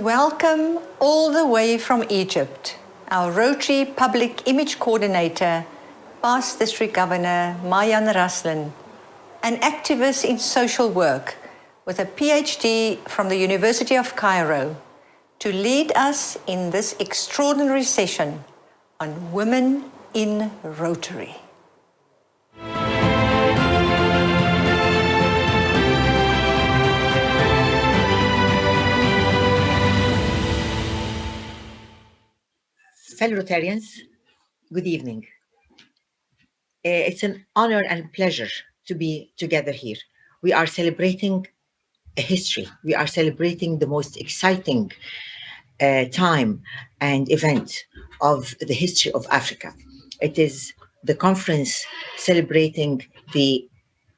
welcome all the way from Egypt, our Rotary Public Image Coordinator, past District Governor Mayan Raslan, an activist in social work with a PhD from the University of Cairo, to lead us in this extraordinary session on women in Rotary. Fellow Rotarians, good evening. It's an honor and pleasure to be together here. We are celebrating a history. We are celebrating the most exciting time and event of the history of Africa. It is the conference celebrating the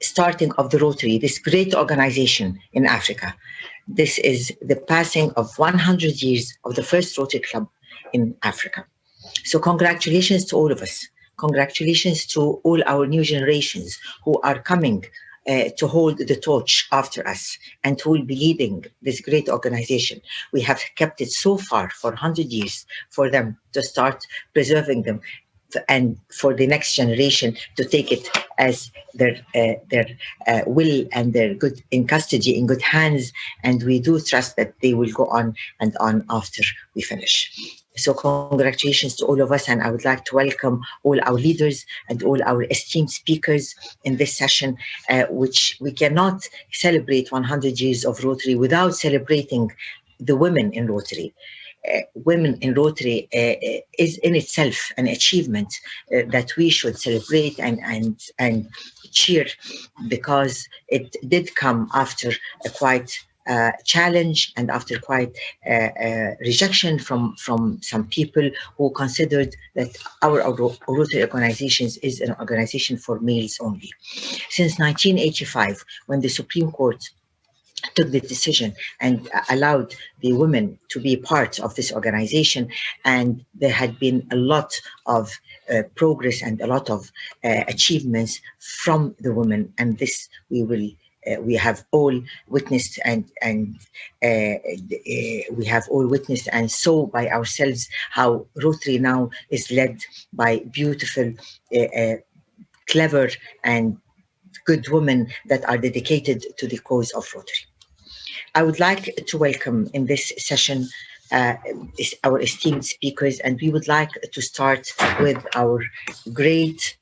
starting of the Rotary, this great organization in Africa. This is the passing of 100 years of the first Rotary Club in Africa. So congratulations to all of us. Congratulations to all our new generations who are coming to hold the torch after us and who will be leading this great organization. We have kept it so far for 100 years for them to start preserving them and for the next generation to take it as their will and their good in custody, in good hands. And we do trust that they will go on and on after we finish. So congratulations to all of us, and I would like to welcome all our leaders and all our esteemed speakers in this session, which we cannot celebrate 100 years of Rotary without celebrating the women in Rotary. Women in Rotary is in itself an achievement that we should celebrate and cheer, because it did come after a quite challenge and after quite rejection from some people who considered that our Rotary organizations is an organization for males only. Since 1985, when the Supreme Court took the decision and allowed the women to be part of this organization, and there had been a lot of progress and a lot of achievements from the women, and this we have all witnessed and we have all witnessed and saw by ourselves how Rotary now is led by beautiful, clever and good women that are dedicated to the cause of Rotary. I would like to welcome in this session our esteemed speakers, and we would like to start with our great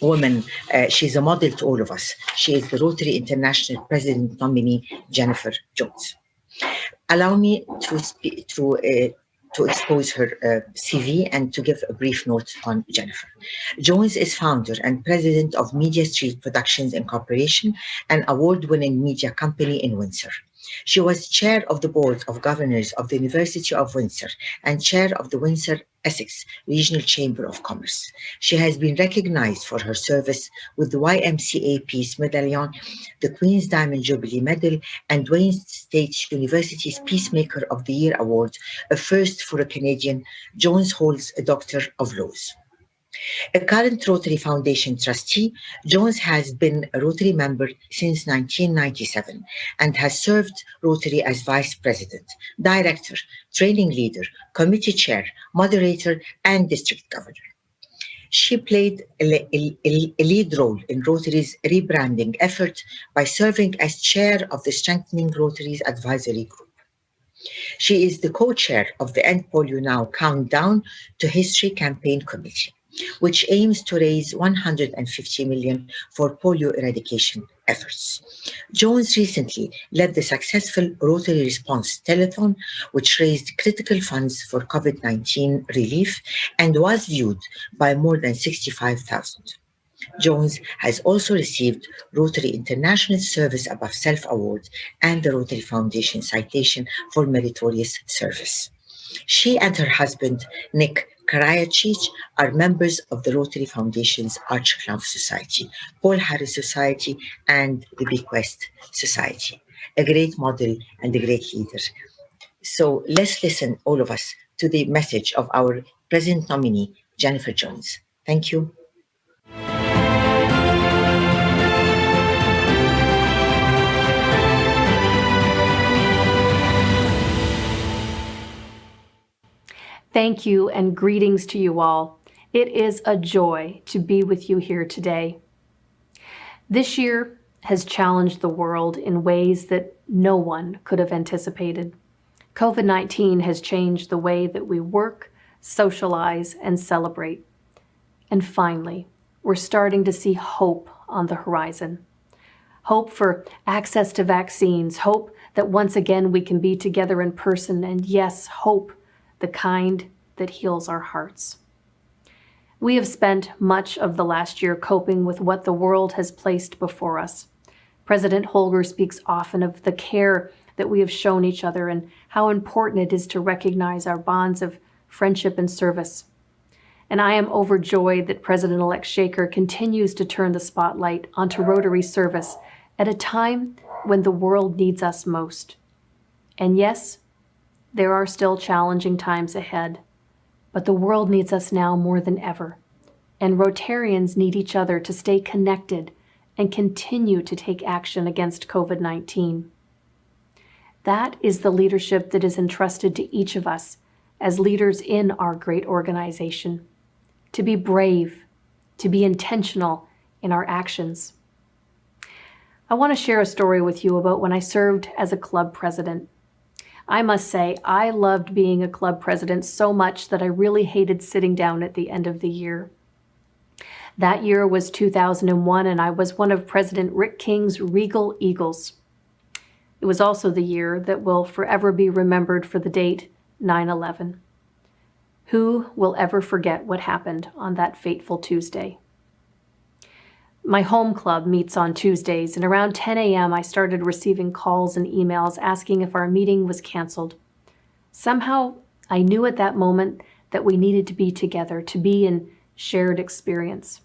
woman. She's a model to all of us. She is the Rotary International President nominee, Jennifer Jones. Allow me to expose her CV and to give a brief note on Jennifer. Jones is founder and president of Media Street Productions Incorporation, an award-winning media company in Windsor. She was chair of the board of governors of the University of Windsor and chair of the Windsor Essex Regional Chamber of Commerce. She has been recognized for her service with the YMCA Peace Medallion, the Queen's Diamond Jubilee Medal, and Wayne State University's Peacemaker of the Year Award, a first for a Canadian. Jones holds a Doctor of Laws. A current Rotary Foundation trustee, Jones has been a Rotary member since 1997 and has served Rotary as vice president, director, training leader, committee chair, moderator, and district governor. She played a lead role in Rotary's rebranding effort by serving as chair of the Strengthening Rotary's Advisory Group. She is the co-chair of the End Polio Now Countdown to History Campaign Committee, which aims to raise 150 million for polio eradication efforts. Jones recently led the successful Rotary Response Telethon, which raised critical funds for COVID-19 relief and was viewed by more than 65,000. Jones has also received Rotary International Service Above Self Award and the Rotary Foundation Citation for Meritorious Service. She and her husband, Nick Karajcic, are members of the Rotary Foundation's Arch Clough Society, Paul Harris Society, and the Bequest Society. A great model and a great leader. So let's listen, all of us, to the message of our President nominee, Jennifer Jones. Thank you. Thank you and greetings to you all. It is a joy to be with you here today. This year has challenged the world in ways that no one could have anticipated. COVID-19 has changed the way that we work, socialize, and celebrate. And finally, we're starting to see hope on the horizon. Hope for access to vaccines, hope that once again we can be together in person, and yes, hope, the kind that heals our hearts. We have spent much of the last year coping with what the world has placed before us. President Holger speaks often of the care that we have shown each other and how important it is to recognize our bonds of friendship and service. And I am overjoyed that President-elect Shaker continues to turn the spotlight onto Rotary service at a time when the world needs us most. And yes, there are still challenging times ahead, but the world needs us now more than ever. And Rotarians need each other to stay connected and continue to take action against COVID-19. That is the leadership that is entrusted to each of us as leaders in our great organization. To be brave, to be intentional in our actions. I want to share a story with you about when I served as a club president. I must say, I loved being a club president so much that I really hated sitting down at the end of the year. That year was 2001, and I was one of President Rick King's Regal Eagles. It was also the year that will forever be remembered for the date 9/11. Who will ever forget what happened on that fateful Tuesday? My home club meets on Tuesdays, and around 10 a.m. I started receiving calls and emails asking if our meeting was canceled. Somehow, I knew at that moment that we needed to be together, to be in shared experience.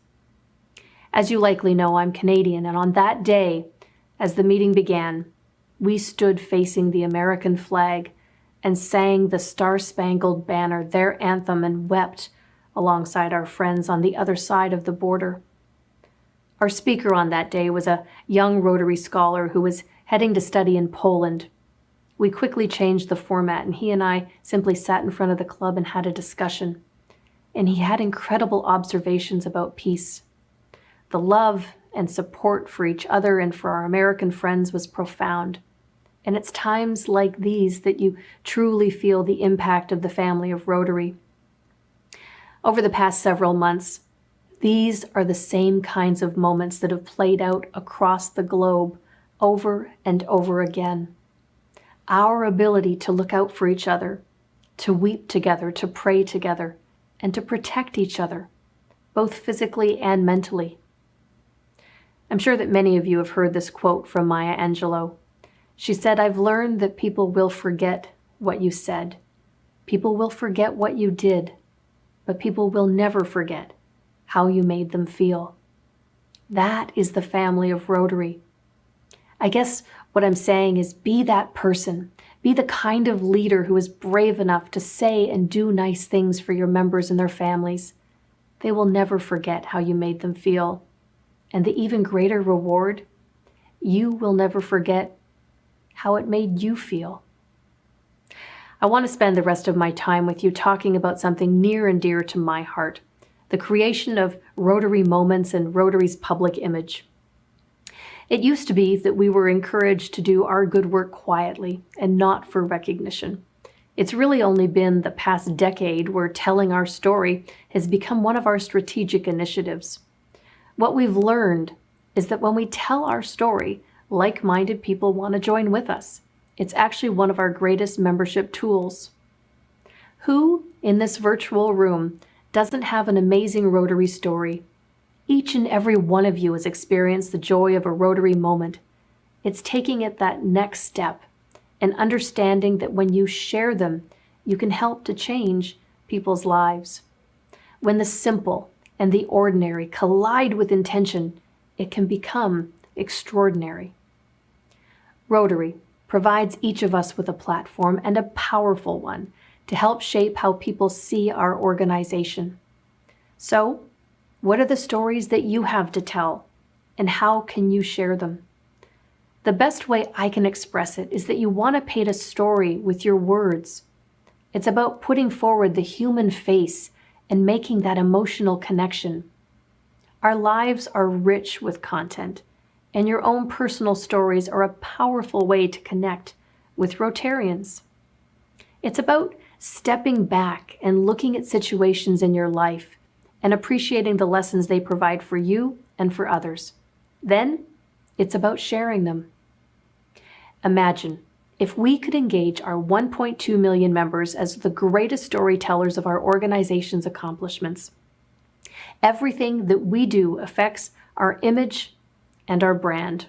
As you likely know, I'm Canadian, and on that day, as the meeting began, we stood facing the American flag and sang the Star-Spangled Banner, their anthem, and wept alongside our friends on the other side of the border. Our speaker on that day was a young Rotary scholar who was heading to study in Poland. We quickly changed the format, and he and I simply sat in front of the club and had a discussion. And he had incredible observations about peace. The love and support for each other and for our American friends was profound. And it's times like these that you truly feel the impact of the family of Rotary. Over the past several months, these are the same kinds of moments that have played out across the globe over and over again. Our ability to look out for each other, to weep together, to pray together, and to protect each other, both physically and mentally. I'm sure that many of you have heard this quote from Maya Angelou. She said, "I've learned that people will forget what you said. People will forget what you did, but people will never forget how you made them feel." That is the family of Rotary. I guess what I'm saying is be that person. Be the kind of leader who is brave enough to say and do nice things for your members and their families. They will never forget how you made them feel. And the even greater reward, you will never forget how it made you feel. I want to spend the rest of my time with you talking about something near and dear to my heart, the creation of Rotary moments and Rotary's public image. It used to be that we were encouraged to do our good work quietly and not for recognition. It's really only been the past decade where telling our story has become one of our strategic initiatives. What we've learned is that when we tell our story, like-minded people want to join with us. It's actually one of our greatest membership tools. Who in this virtual room doesn't have an amazing Rotary story? Each and every one of you has experienced the joy of a Rotary moment. It's taking it that next step and understanding that when you share them, you can help to change people's lives. When the simple and the ordinary collide with intention, it can become extraordinary. Rotary provides each of us with a platform, and a powerful one, to help shape how people see our organization. So, what are the stories that you have to tell, and how can you share them? The best way I can express it is that you want to paint a story with your words. It's about putting forward the human face and making that emotional connection. Our lives are rich with content, and your own personal stories are a powerful way to connect with Rotarians. It's about stepping back and looking at situations in your life and appreciating the lessons they provide for you and for others. Then, it's about sharing them. Imagine if we could engage our 1.2 million members as the greatest storytellers of our organization's accomplishments. Everything that we do affects our image and our brand.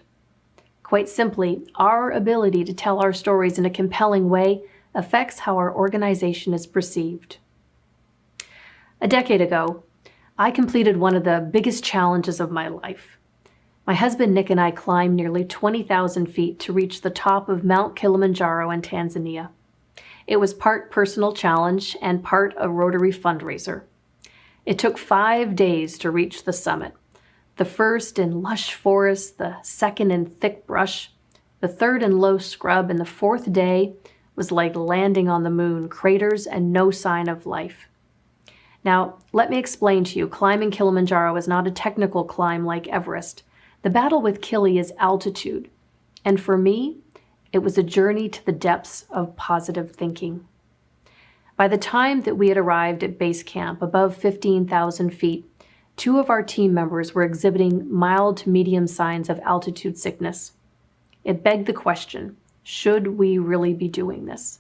Quite simply, our ability to tell our stories in a compelling way affects how our organization is perceived. A decade ago, I completed one of the biggest challenges of my life. My husband Nick and I climbed nearly 20,000 feet to reach the top of Mount Kilimanjaro in Tanzania. It was part personal challenge and part a Rotary fundraiser. It took 5 days to reach the summit. The first in lush forest, the second in thick brush, the third in low scrub, and the fourth day was like landing on the moon, craters and no sign of life. Now, let me explain to you, climbing Kilimanjaro is not a technical climb like Everest. The battle with Kili is altitude, and for me, it was a journey to the depths of positive thinking. By the time that we had arrived at base camp above 15,000 feet, 2 of our team members were exhibiting mild to medium signs of altitude sickness. It begged the question, should we really be doing this?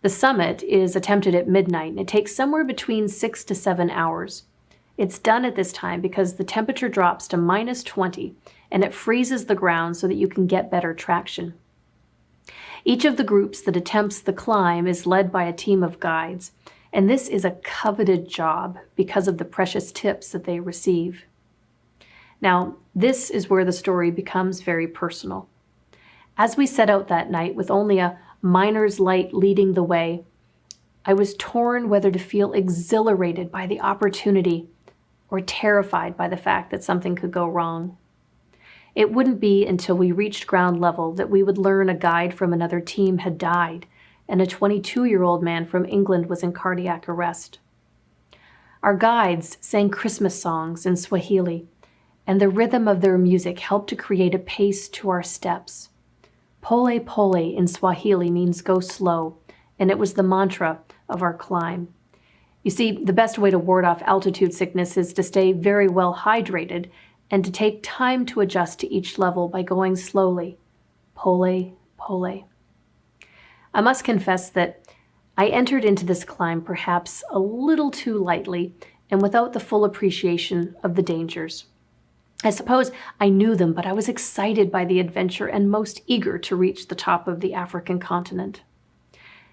The summit is attempted at midnight, and it takes somewhere between 6 to 7 hours. It's done at this time because the temperature drops to -20 and it freezes the ground so that you can get better traction. Each of the groups that attempts the climb is led by a team of guides, and this is a coveted job because of the precious tips that they receive. Now, this is where the story becomes very personal. As we set out that night with only a miner's light leading the way, I was torn whether to feel exhilarated by the opportunity or terrified by the fact that something could go wrong. It wouldn't be until we reached ground level that we would learn a guide from another team had died, and a 22-year-old man from England was in cardiac arrest. Our guides sang Christmas songs in Swahili, and the rhythm of their music helped to create a pace to our steps. Pole pole in Swahili means go slow, and it was the mantra of our climb. You see, the best way to ward off altitude sickness is to stay very well hydrated and to take time to adjust to each level by going slowly. Pole, pole. I must confess that I entered into this climb perhaps a little too lightly and without the full appreciation of the dangers. I suppose I knew them, but I was excited by the adventure and most eager to reach the top of the African continent.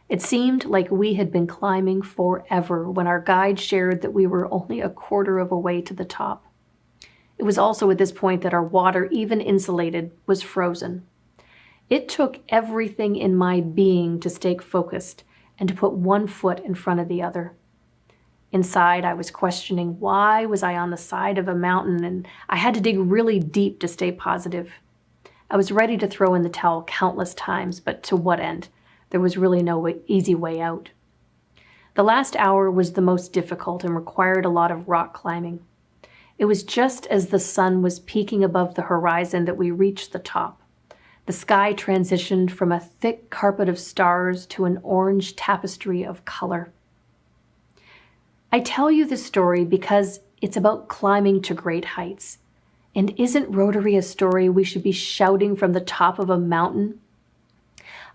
It seemed like we had been climbing forever when our guide shared that we were only a quarter of a way to the top. It was also at this point that our water, even insulated, was frozen. It took everything in my being to stay focused and to put one foot in front of the other. Inside, I was questioning why was I on the side of a mountain, and I had to dig really deep to stay positive. I was ready to throw in the towel countless times, but to what end? There was really no easy way out. The last hour was the most difficult and required a lot of rock climbing. It was just as the sun was peaking above the horizon that we reached the top. The sky transitioned from a thick carpet of stars to an orange tapestry of color. I tell you this story because it's about climbing to great heights. And isn't Rotary a story we should be shouting from the top of a mountain?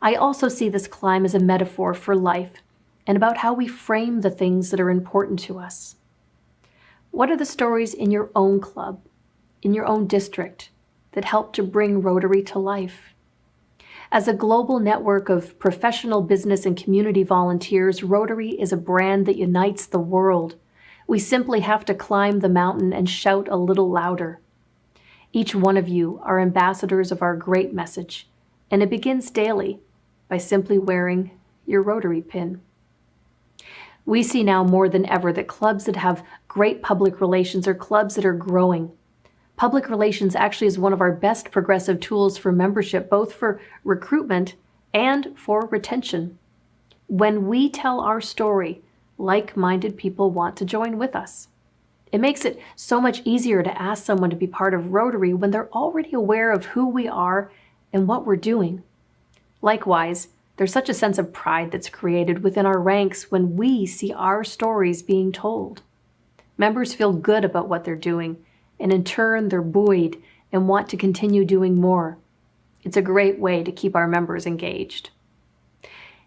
I also see this climb as a metaphor for life and about how we frame the things that are important to us. What are the stories in your own club, in your own district, that help to bring Rotary to life? As a global network of professional business and community volunteers, Rotary is a brand that unites the world. We simply have to climb the mountain and shout a little louder. Each one of you are ambassadors of our great message, and it begins daily by simply wearing your Rotary pin. We see now more than ever that clubs that have great public relations are clubs that are growing. Public relations actually is one of our best progressive tools for membership, both for recruitment and for retention. When we tell our story, like-minded people want to join with us. It makes it so much easier to ask someone to be part of Rotary when they're already aware of who we are and what we're doing. Likewise, there's such a sense of pride that's created within our ranks when we see our stories being told. Members feel good about what they're doing, and in turn, they're buoyed and want to continue doing more. It's a great way to keep our members engaged.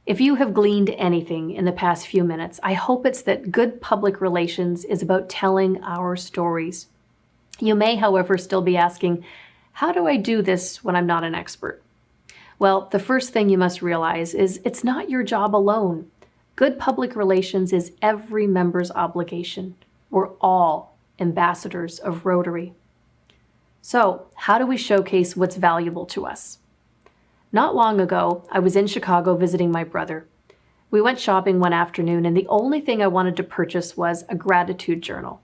If you have gleaned anything in the past few minutes, I hope it's that good public relations is about telling our stories. You may, however, still be asking, how do I do this when I'm not an expert? Well, the first thing you must realize is it's not your job alone. Good public relations is every member's obligation. We're all ambassadors of Rotary. So, how do we showcase what's valuable to us? Not long ago, I was in Chicago visiting my brother. We went shopping one afternoon, and the only thing I wanted to purchase was a gratitude journal.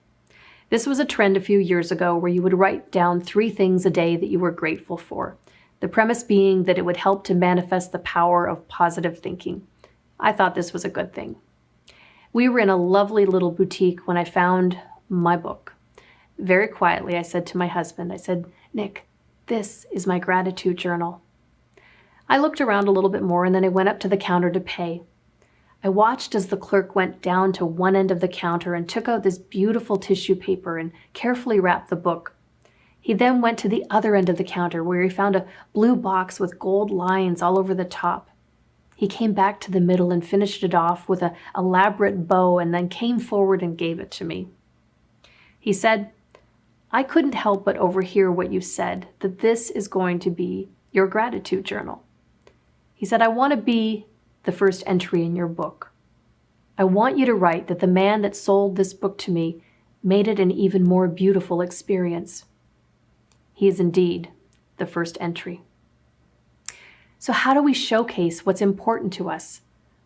This was a trend a few years ago where you would write down 3 things a day that you were grateful for. The premise being that it would help to manifest the power of positive thinking. I thought this was a good thing. We were in a lovely little boutique when I found my book. Very quietly, I said to my husband, I said, "Nick, this is my gratitude journal." I looked around a little bit more and then I went up to the counter to pay. I watched as the clerk went down to one end of the counter and took out this beautiful tissue paper and carefully wrapped the book. He then went to the other end of the counter where he found a blue box with gold lines all over the top. He came back to the middle and finished it off with an elaborate bow and then came forward and gave it to me. He said, "I couldn't help but overhear what you said, that this is going to be your gratitude journal." He said, "I want to be the first entry in your book. I want you to write that the man that sold this book to me made it an even more beautiful experience." He is indeed the first entry. So how do we showcase what's important to us?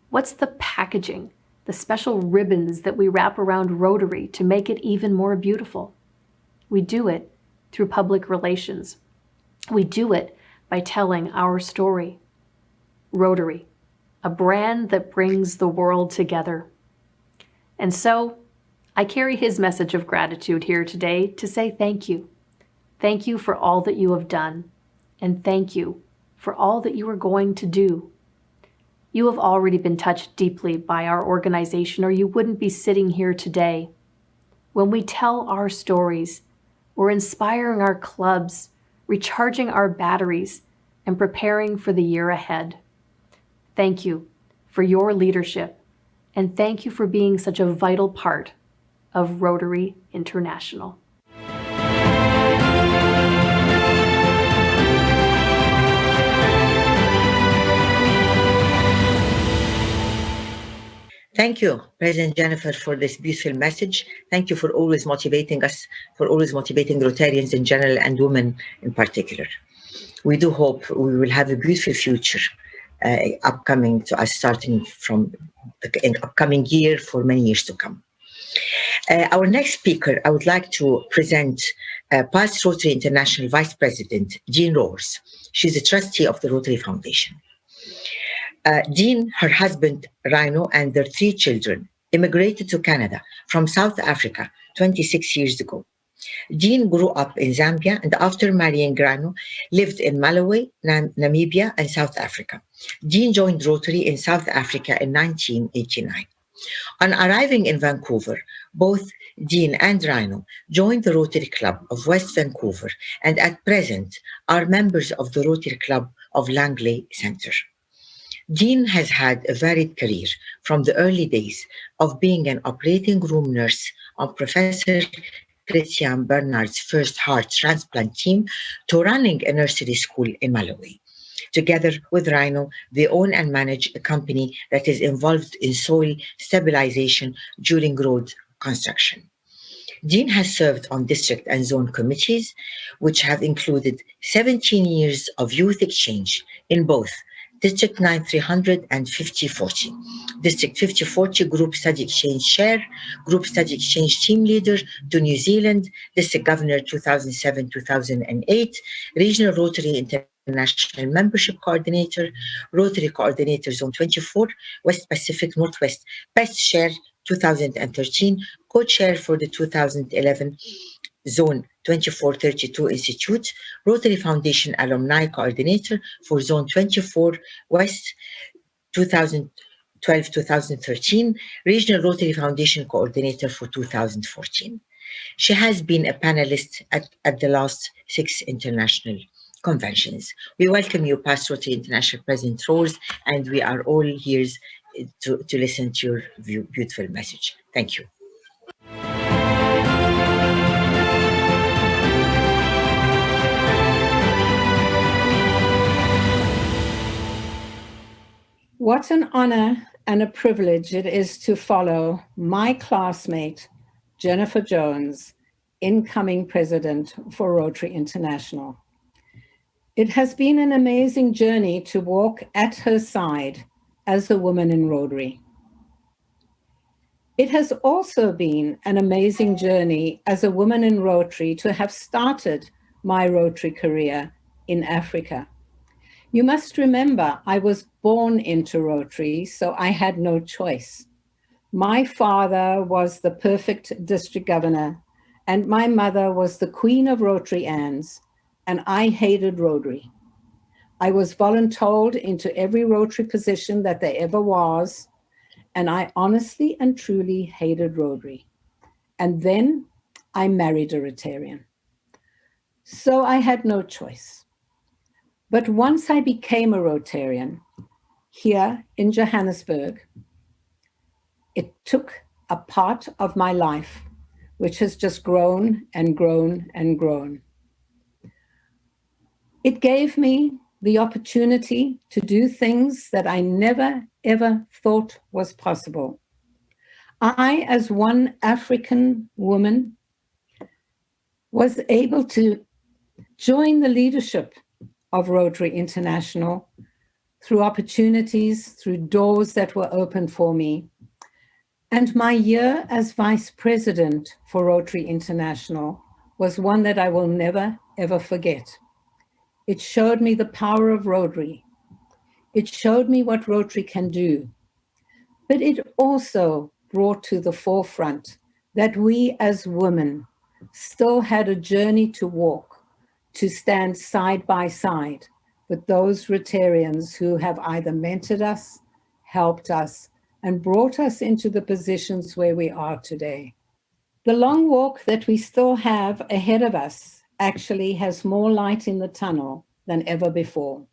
What's the packaging, the special ribbons that we wrap around Rotary to make it even more beautiful? We do it through public relations. We do it by telling our story. Rotary, a brand that brings the world together. And so, I carry his message of gratitude here today to say thank you. Thank you for all that you have done, and thank you for all that you are going to do. You have already been touched deeply by our organization, or you wouldn't be sitting here today. When we tell our stories, we're inspiring our clubs, recharging our batteries, and preparing for the year ahead. Thank you for your leadership, and thank you for being such a vital part of Rotary International. Thank you, President Jennifer, for this beautiful message. Thank you for always motivating us, for always motivating Rotarians in general and women in particular. We do hope we will have a beautiful future upcoming to us, starting from the upcoming year for many years to come. Our next speaker, I would like to present past Rotary International Vice President, Jean Roars. She's a trustee of the Rotary Foundation. Jean, her husband, Rhino, and their 3 children immigrated to Canada from South Africa 26 years ago. Jean grew up in Zambia and after marrying Rhino, lived in Malawi, Namibia, and South Africa. Jean joined Rotary in South Africa in 1989. On arriving in Vancouver, both Jean and Rhino joined the Rotary Club of West Vancouver and at present are members of the Rotary Club of Langley Centre. Jean has had a varied career from the early days of being an operating room nurse on Professor Christian Bernard's first heart transplant team to running a nursery school in Malawi. Together with Rhino, they own and manage a company that is involved in soil stabilization during road construction. Jean has served on district and zone committees, which have included 17 years of youth exchange in both District 9300 and 5040. District 5040 Group Study Exchange Chair, Group Study Exchange Team Leader to New Zealand, District Governor 2007-2008, Regional Rotary National Membership Coordinator, Rotary Coordinator Zone 24, West Pacific Northwest, Best Chair 2013, Co-Chair for the 2011 Zone 2432 Institute, Rotary Foundation Alumni Coordinator for Zone 24 West 2012-2013, Regional Rotary Foundation Coordinator for 2014. She has been a panelist at the last 6 international conventions. We welcome you, past Rotary International President Rose, and we are all here to listen to your beautiful message. Thank you. What an honor and a privilege it is to follow my classmate, Jennifer Jones, incoming president for Rotary International. It has been an amazing journey to walk at her side as a woman in Rotary. It has also been an amazing journey as a woman in Rotary to have started my Rotary career in Africa. You must remember, I was born into Rotary, so I had no choice. My father was the perfect district governor, and my mother was the queen of Rotary Anns, and I hated Rotary. I was voluntold into every Rotary position that there ever was, and I honestly and truly hated Rotary. And then I married a Rotarian. So I had no choice. But once I became a Rotarian here in Johannesburg, it took a part of my life which has just grown and grown and grown. It gave me the opportunity to do things that I never, ever thought was possible. I, as one African woman, was able to join the leadership of Rotary International through opportunities, through doors that were opened for me. And my year as vice president for Rotary International was one that I will never, ever forget. It showed me the power of Rotary. It showed me what Rotary can do. But it also brought to the forefront that we as women still had a journey to walk, to stand side by side with those Rotarians who have either mentored us, helped us, and brought us into the positions where we are today. The long walk that we still have ahead of us actually has more light in the tunnel than ever before.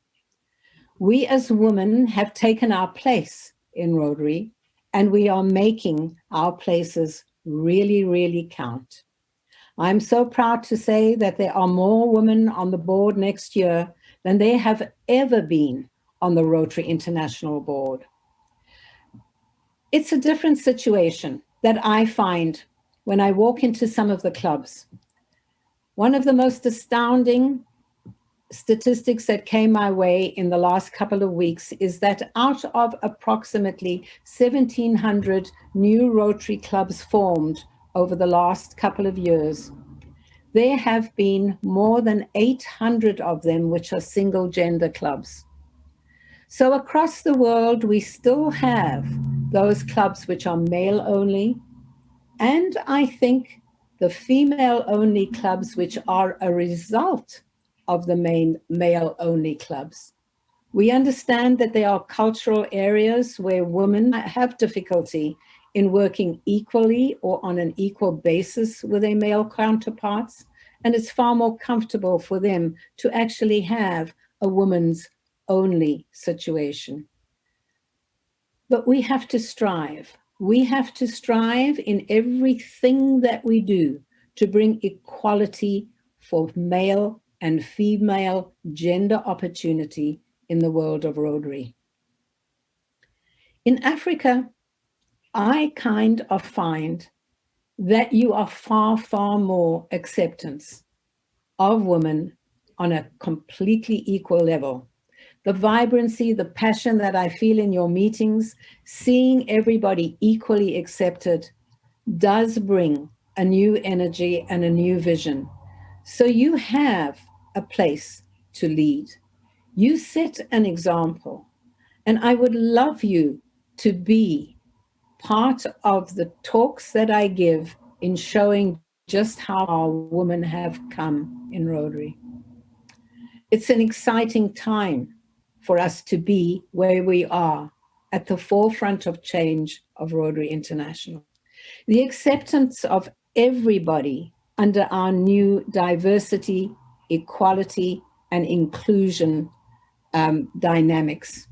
We as women have taken our place in Rotary, and we are making our places really, really count. I'm so proud to say that there are more women on the board next year than there have ever been on the Rotary International board. It's a different situation that I find when I walk into some of the clubs. One of the most astounding statistics that came my way in the last couple of weeks is that out of approximately 1,700 new Rotary clubs formed over the last couple of years, there have been more than 800 of them which are single gender clubs. So across the world, we still have those clubs which are male only, and I think the female only clubs which are a result of the main male only clubs. We understand that there are cultural areas where women have difficulty in working equally or on an equal basis with their male counterparts, and it's far more comfortable for them to actually have a woman's only situation. But we have to strive. We have to strive in everything that we do to bring equality for male and female gender opportunity in the world of Rotary. In Africa, I kind of find that you are far, far more acceptance of women on a completely equal level. The vibrancy, the passion that I feel in your meetings, seeing everybody equally accepted, does bring a new energy and a new vision. So you have a place to lead. You set an example, and I would love you to be part of the talks that I give in showing just how our women have come in Rotary. It's an exciting time for us to be where we are at the forefront of change of Rotary International. The acceptance of everybody under our new diversity, equality, and inclusion dynamics.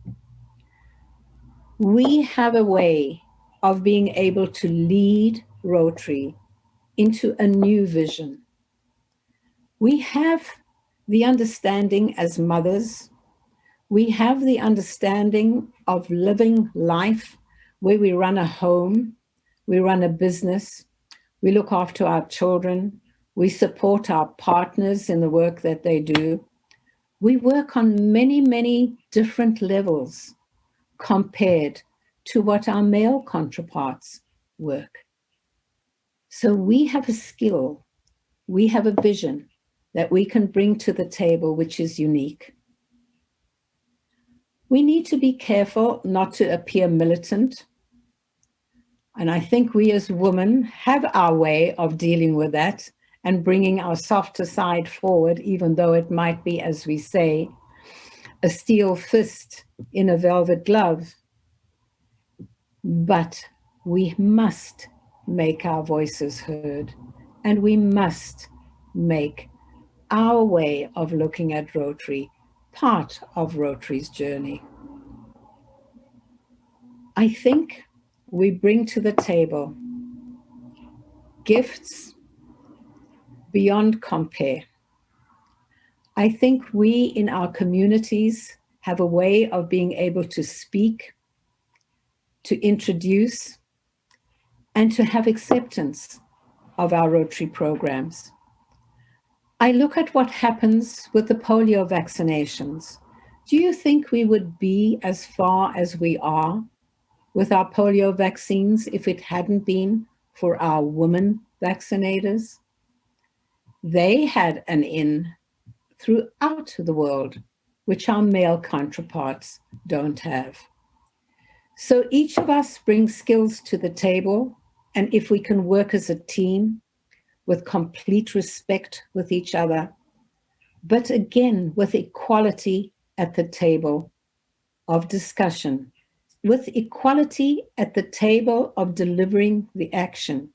We have a way of being able to lead Rotary into a new vision. We have the understanding as mothers, we have the understanding of living life where we run a home, we run a business, we look after our children, we support our partners in the work that they do. We work on many, many different levels compared to what our male counterparts work. So we have a skill, we have a vision that we can bring to the table, which is unique. We need to be careful not to appear militant. And I think we as women have our way of dealing with that and bringing our softer side forward, even though it might be, as we say, a steel fist in a velvet glove. But we must make our voices heard, and we must make our way of looking at Rotary part of Rotary's journey. I think we bring to the table gifts beyond compare. I think we in our communities have a way of being able to speak, to introduce, and to have acceptance of our Rotary programs. I look at what happens with the polio vaccinations. Do you think we would be as far as we are with our polio vaccines if it hadn't been for our women vaccinators? They had an in throughout the world, which our male counterparts don't have. So each of us brings skills to the table, and if we can work as a team with complete respect with each other, but again, with equality at the table of discussion, with equality at the table of delivering the action,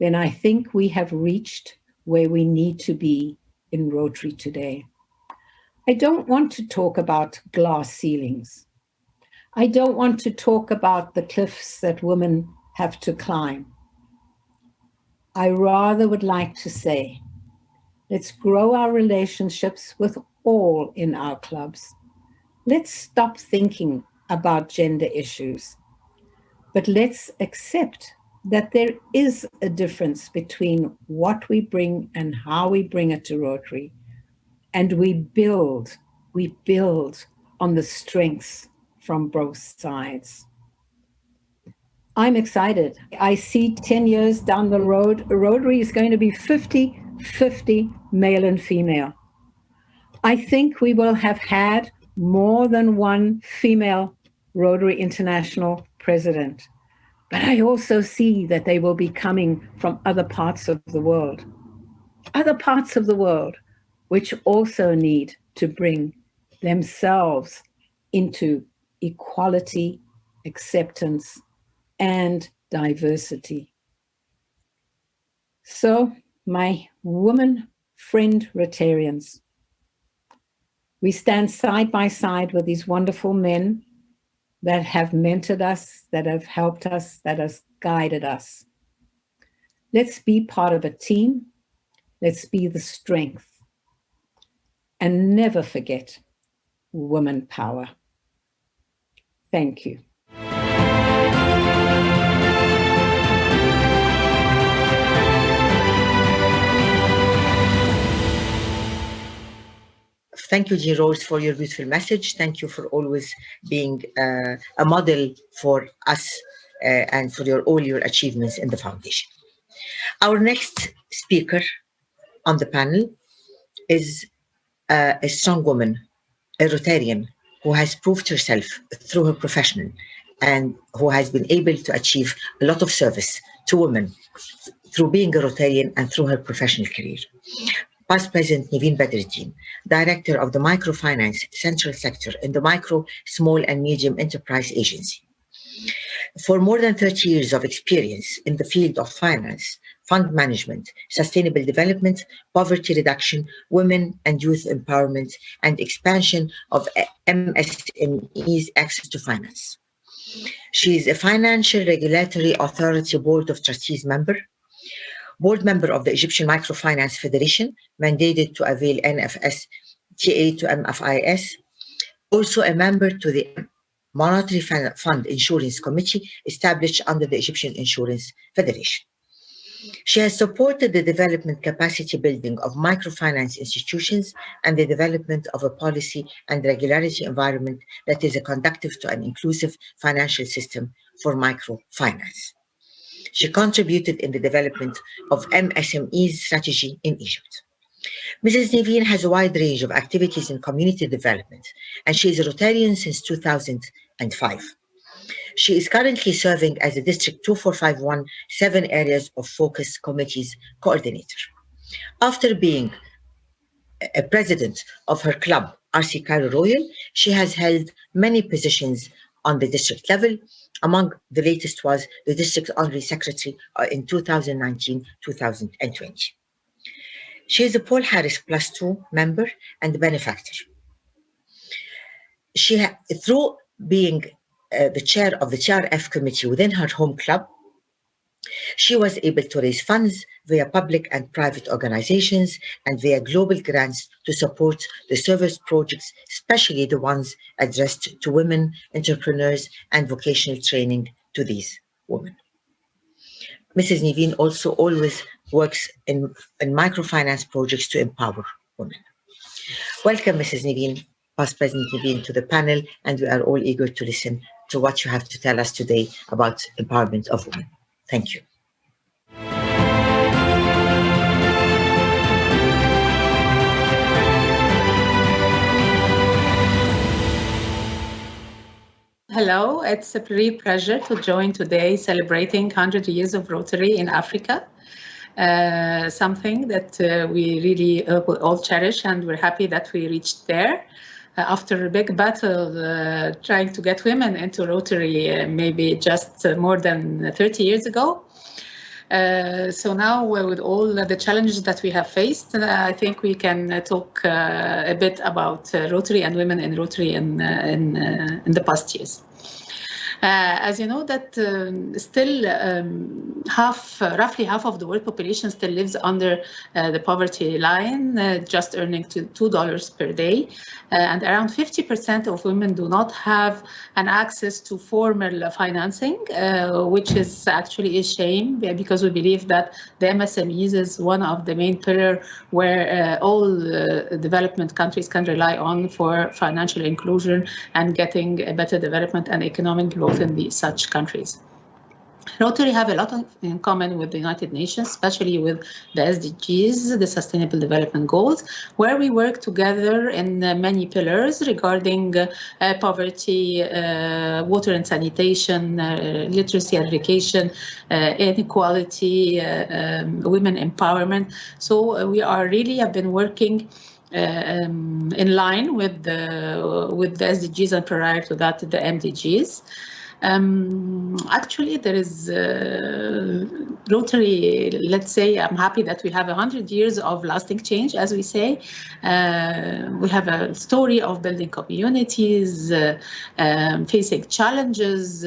then I think we have reached where we need to be in Rotary today. I don't want to talk about glass ceilings. I don't want to talk about the cliffs that women have to climb. I rather would like to say, let's grow our relationships with all in our clubs. Let's stop thinking about gender issues, but let's accept that there is a difference between what we bring and how we bring it to Rotary. And we build on the strengths from both sides. I'm excited. I see 10 years down the road, Rotary is going to be 50-50 male and female. I think we will have had more than one female Rotary International president. But I also see that they will be coming from other parts of the world, which also need to bring themselves into equality, acceptance, and diversity. So, my woman friend Rotarians, we stand side by side with these wonderful men that have mentored us, that have helped us, that have guided us. Let's be part of a team. Let's be the strength. And never forget woman power. Thank you. Thank you, Jean Rose, for your beautiful message. Thank you for always being a model for us and for all your achievements in the foundation. Our next speaker on the panel is a strong woman, a Rotarian who has proved herself through her profession and who has been able to achieve a lot of service to women through being a Rotarian and through her professional career. Past President Niveen Badruddin, Director of the Microfinance Central Sector in the Micro, Small and Medium Enterprise Agency. For more than 30 years of experience in the field of finance, fund management, sustainable development, poverty reduction, women and youth empowerment, and expansion of MSMEs' access to finance. She is a Financial Regulatory Authority Board of Trustees member, board member of the Egyptian Microfinance Federation, mandated to avail NFS TA to MFIS, also a member to the Monetary Fund Insurance Committee established under the Egyptian Insurance Federation. She has supported the development capacity building of microfinance institutions and the development of a policy and regulatory environment that is conducive to an inclusive financial system for microfinance. She contributed in the development of MSMEs strategy in Egypt. Mrs. Niveen has a wide range of activities in community development, and she is a Rotarian since 2005. She is currently serving as a District 2451 7 Areas of Focus Committees coordinator. After being a president of her club, RC Cairo Royal, she has held many positions on the district level. Among the latest was the District Honorary Secretary in 2019-2020. She is a Paul Harris Plus 2 member and benefactor. Through being the chair of the TRF committee within her home club, she was able to raise funds via public and private organizations and via global grants to support the service projects, especially the ones addressed to women, entrepreneurs, and vocational training to these women. Mrs. Niveen also always works in microfinance projects to empower women. Welcome, Mrs. Niveen, Past President Niveen, to the panel, and we are all eager to listen to what you have to tell us today about empowerment of women. Thank you. Hello, it's a great pleasure to join today celebrating 100 years of Rotary in Africa. Something that we really all cherish, and we're happy that we reached there. After a big battle trying to get women into Rotary maybe just more than 30 years ago. So now with all the challenges that we have faced, I think we can talk a bit about Rotary and women in Rotary in the past years. As you know, that still roughly half of the world population still lives under the poverty line, just earning $2 per day. And around 50% of women do not have an access to formal financing, which is actually a shame, because we believe that the MSMEs is one of the main pillars where all development countries can rely on for financial inclusion and getting a better development and economic growth in such countries. Rotary have a lot in common with the United Nations, especially with the SDGs, the Sustainable Development Goals, where we work together in many pillars regarding poverty, water and sanitation, literacy, education, inequality, women empowerment. So we are really have been working in line with the SDGs, and prior to that, the MDGs. Actually, there is Rotary, let's say, I'm happy that we have 100 years of lasting change, as we say. We have a story of building communities, facing challenges,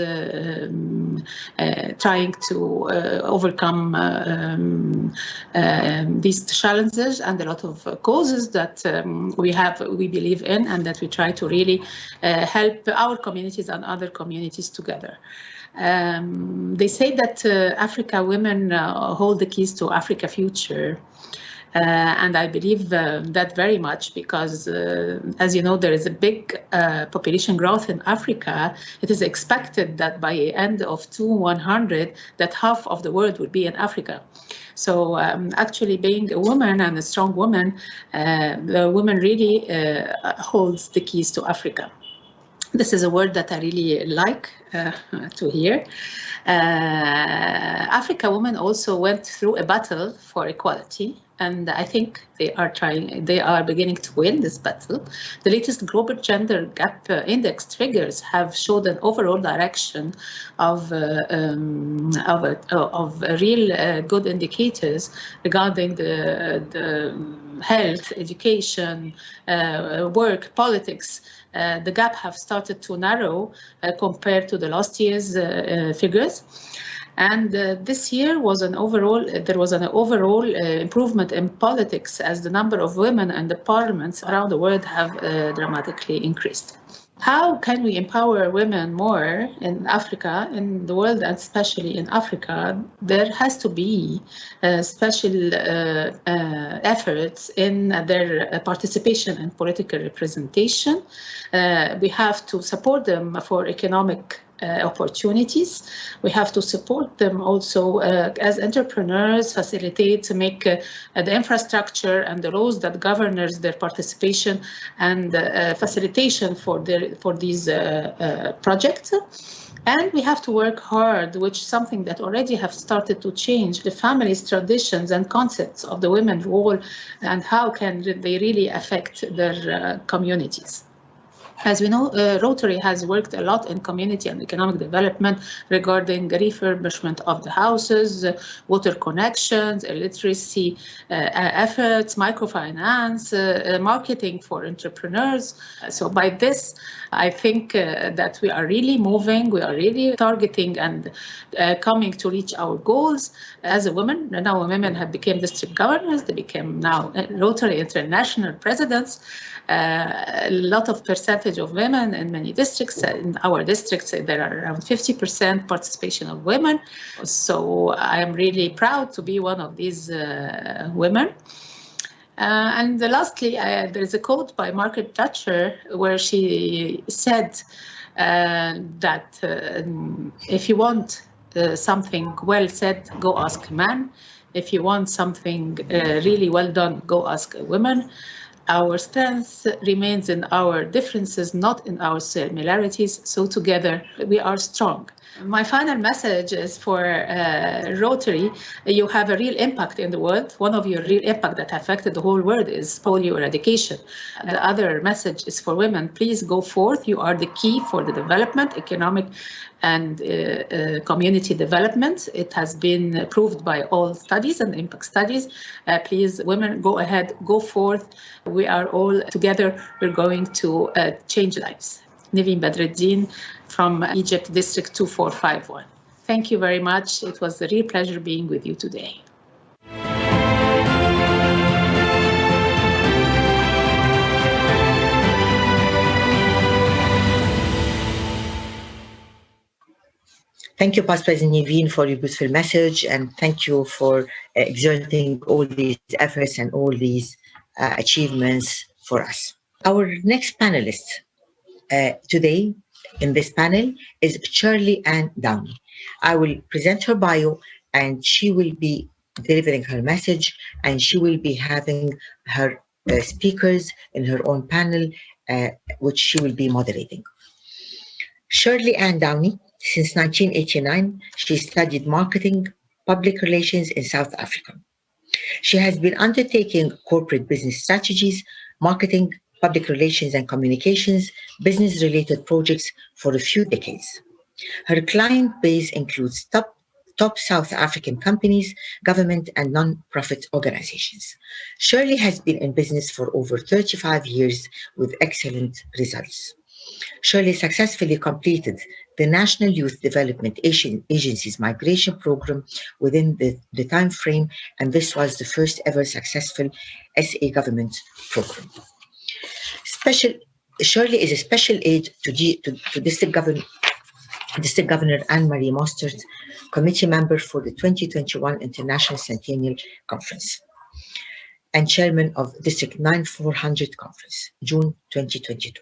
trying to overcome these challenges, and a lot of causes that we believe in, and that we try to really help our communities and other communities together. They say that Africa women hold the keys to Africa future. And I believe that very much because, as you know, there is a big population growth in Africa. It is expected that by the end of 2100, that half of the world would be in Africa. So actually being a woman and a strong woman, the woman really holds the keys to Africa. This is a word that I really like to hear. Africa women also went through a battle for equality, and I think they are beginning to win this battle. The latest global gender gap index figures have showed an overall direction of real good indicators regarding the health, education, work, politics. The gap have started to narrow compared to the last year's figures. And this year there was an overall improvement in politics as the number of women in the parliaments around the world have dramatically increased. How can we empower women more in Africa, in the world, and especially in Africa? There has to be special efforts in their participation in political representation. We have to support them for economic opportunities. We have to support them also as entrepreneurs, facilitate to make the infrastructure and the laws that governs their participation and facilitation for these projects. And we have to work hard, which is something that already have started to change the family's traditions and concepts of the women's role and how can they really affect their communities. As we know, Rotary has worked a lot in community and economic development regarding refurbishment of the houses, water connections, illiteracy efforts, microfinance, marketing for entrepreneurs. So by this, I think that we are really moving, we are really targeting and coming to reach our goals as a woman. Now women have become district governors, they became now Rotary International presidents. A lot of percentage of women in many districts. In our districts, there are around 50% participation of women. So I am really proud to be one of these women. And lastly, there's a quote by Margaret Thatcher where she said that if you want something well said, go ask a man. If you want something really well done, go ask a woman. Our strength remains in our differences, not in our similarities. So together we are strong. My final message is for Rotary. You have a real impact in the world. One of your real impact that affected the whole world is polio eradication. The other message is for women. Please go forth. You are the key for the development, economic and community development. It has been proved by all studies and impact studies. Please, women, go ahead, go forth. We are all together. We're going to change lives. Niveen Badreddin from Egypt, District 2451. Thank you very much. It was a real pleasure being with you today. Thank you, Past President Niveen, for your beautiful message, and thank you for exerting all these efforts and all these achievements for us. Our next panelist today in this panel is Shirley Ann Downey. I will present her bio, and she will be delivering her message, and she will be having her speakers in her own panel, which she will be moderating. Shirley Ann Downey. Since 1989, she studied marketing, public relations in South Africa. She has been undertaking corporate business strategies, marketing, public relations and communications, business-related projects for a few decades. Her client base includes top South African companies, government and non-profit organizations. Shirley has been in business for over 35 years with excellent results. Shirley successfully completed the National Youth Development Agency's migration program within the time frame, and this was the first ever successful SA government program. Shirley is a special aide to District Governor Anne-Marie Mostert, committee member for the 2021 International Centennial Conference. and chairman of District 9400 Conference, June 2022.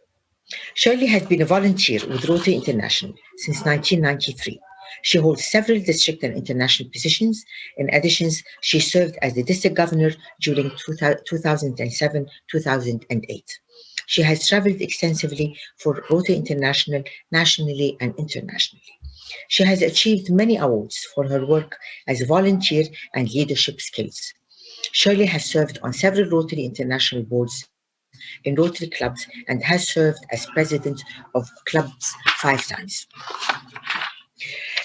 Shirley has been a volunteer with Rotary International since 1993. She holds several district and international positions. In addition, she served as the district governor during 2007-2008. She has traveled extensively for Rotary International, nationally and internationally. She has achieved many awards for her work as a volunteer and leadership skills. Shirley has served on several Rotary International boards in Rotary clubs and has served as president of clubs 5 times.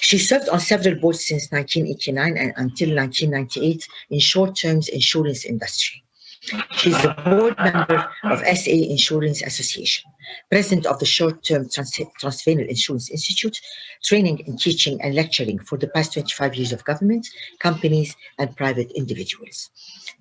She served on several boards since 1989 and until 1998 in short-term insurance industry. She's a board member of SA Insurance Association, president of the Short-Term Transfer Insurance Institute, training and teaching and lecturing for the past 25 years of government, companies, and private individuals.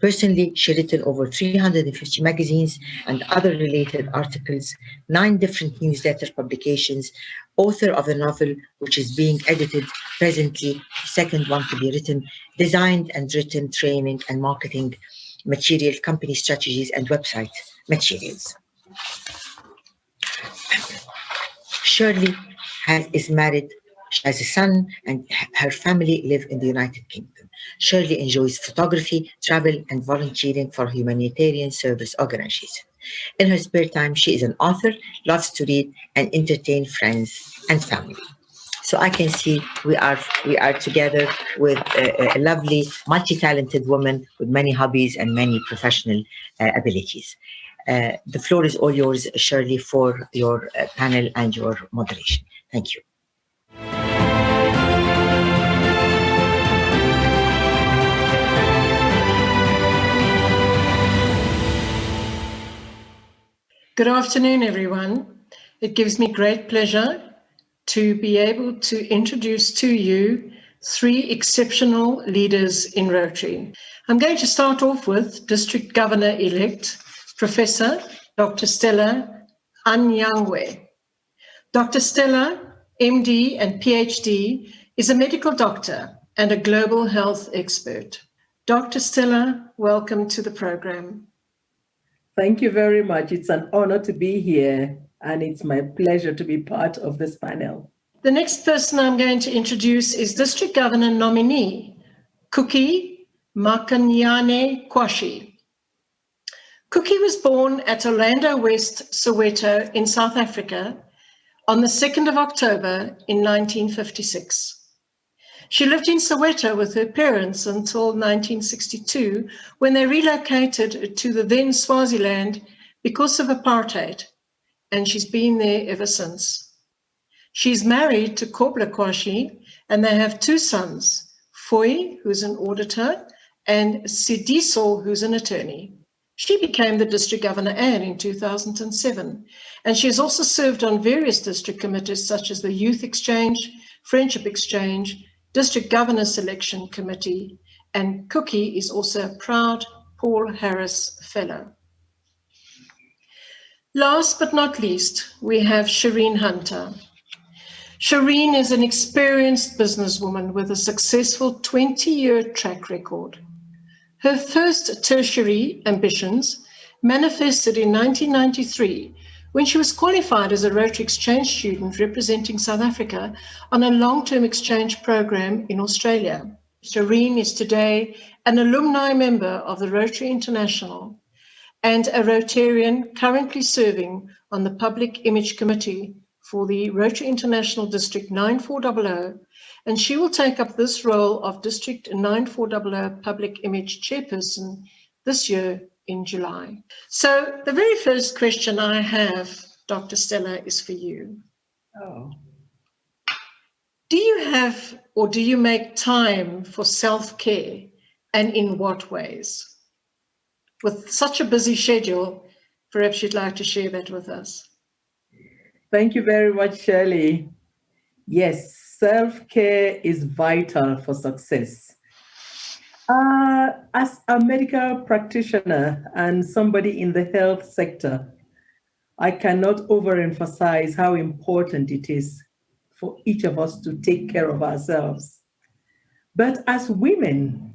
Personally, she's written over 350 magazines and other related articles, 9 different newsletter publications, author of a novel which is being edited presently, second one to be written, designed and written training and marketing material, company strategies, and website materials. Shirley is married, she has a son, and her family live in the United Kingdom. Shirley enjoys photography, travel, and volunteering for humanitarian service organizations. In her spare time, she is an author, loves to read, and entertain friends and family. So I can see we are together with a lovely, multi-talented woman with many hobbies and many professional abilities. The floor is all yours, Shirley, for your panel and your moderation. Thank you. Good afternoon, everyone. It gives me great pleasure to be able to introduce to you 3 exceptional leaders in Rotary. I'm going to start off with District Governor-elect, Professor Dr. Stella Anyangwe. Dr. Stella, MD and PhD, is a medical doctor and a global health expert. Dr. Stella, welcome to the program. Thank you very much. It's an honor to be here, and it's my pleasure to be part of this panel. The next person I'm going to introduce is District Governor Nominee, Kuki Makanyane Kwashi. Kuki was born at Orlando West, Soweto in South Africa on the 2nd of October in 1956. She lived in Soweto with her parents until 1962, when they relocated to the then Swaziland because of apartheid, and she's been there ever since. She's married to Kobla Kwashi, and they have 2 sons, Foy, who's an auditor, and Sidiso, who's an attorney. She became the district governor in 2007, and she has also served on various district committees such as the Youth Exchange, Friendship Exchange, District Governor Selection Committee, and Cookie is also a proud Paul Harris Fellow. Last but not least, we have Shireen Hunter. Shireen is an experienced businesswoman with a successful 20-year track record. Her first tertiary ambitions manifested in 1993 when she was qualified as a Rotary exchange student representing South Africa on a long-term exchange program in Australia. Shireen is today an alumni member of the Rotary International and a Rotarian currently serving on the Public Image Committee for the Rotary International District 9400, and she will take up this role of District 9400 Public Image Chairperson this year in July. So the very first question I have, Dr. Stella, is for you. Oh. Do you have or do you make time for self-care, and in what ways? With such a busy schedule, perhaps you'd like to share that with us. Thank you very much, Shirley. Yes, self-care is vital for success. As a medical practitioner and somebody in the health sector, I cannot overemphasize how important it is for each of us to take care of ourselves. But as women,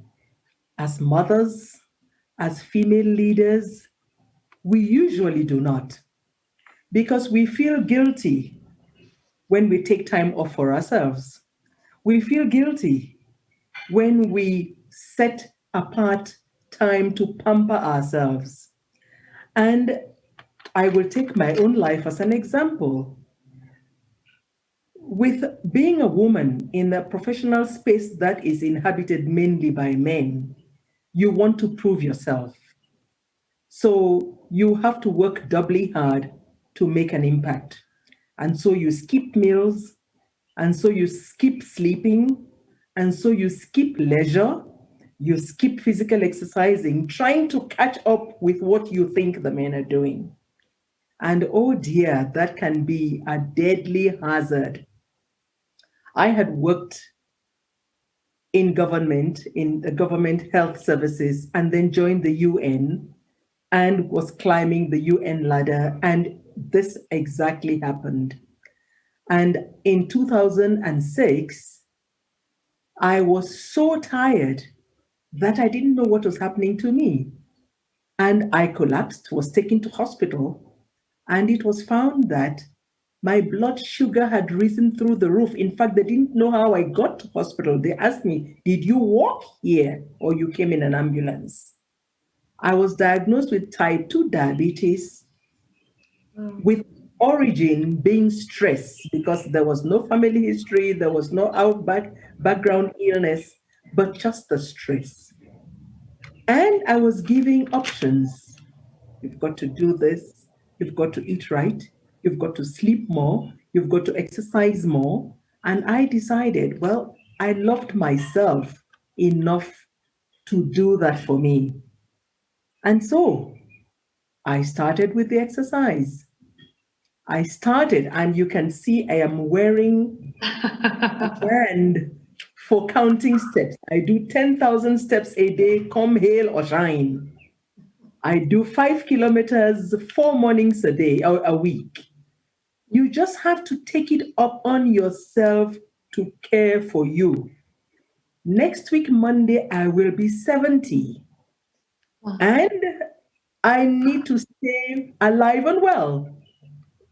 as mothers, as female leaders, we usually do not, because we feel guilty when we take time off for ourselves. We feel guilty when we set apart time to pamper ourselves. And I will take my own life as an example. With being a woman in a professional space that is inhabited mainly by men, you want to prove yourself. So you have to work doubly hard to make an impact. And so you skip meals, and so you skip sleeping, and so you skip leisure, you skip physical exercising, trying to catch up with what you think the men are doing. And oh dear, that can be a deadly hazard. I had worked in the government health services, and then joined the UN and was climbing the UN ladder, and this exactly happened. And in 2006, I was so tired that I didn't know what was happening to me. And I collapsed, was taken to hospital, and it was found that my blood sugar had risen through the roof. In fact, they didn't know how I got to hospital. They asked me, did you walk here or you came in an ambulance? I was diagnosed with type 2 diabetes with origin being stress, because there was no family history, there was no background illness, but just the stress. And I was giving options. You've got to do this, you've got to eat right, you've got to sleep more, you've got to exercise more. And I decided, well, I loved myself enough to do that for me. And so I started with the exercise. I started, and you can see I am wearing a band for counting steps. I do 10,000 steps a day, come hail or shine. I do 5 kilometers, 4 mornings a day, or a week. You just have to take it up on yourself to care for you. Next week, Monday, I will be 70. Wow. And I need to stay alive and well.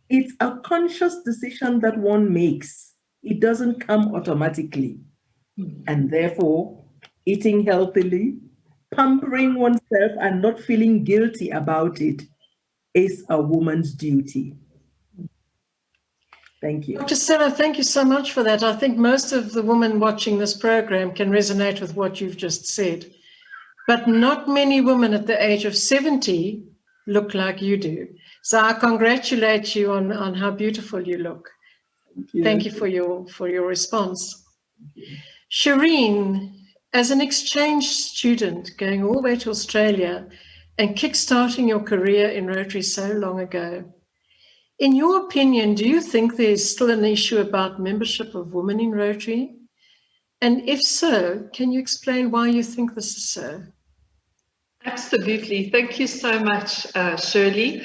It's a conscious decision that one makes. It doesn't come automatically. And therefore, eating healthily, pampering oneself and not feeling guilty about it is a woman's duty. Thank you. Dr. Stella, thank you so much for that. I think most of the women watching this program can resonate with what you've just said. But not many women at the age of 70 look like you do. So I congratulate you on how beautiful you look. Thank you for your response. Shireen, as an exchange student going all the way to Australia and kickstarting your career in Rotary so long ago, in your opinion, do you think there's still an issue about membership of women in Rotary? And if so, can you explain why you think this is so? Absolutely. Thank you so much, Shirley.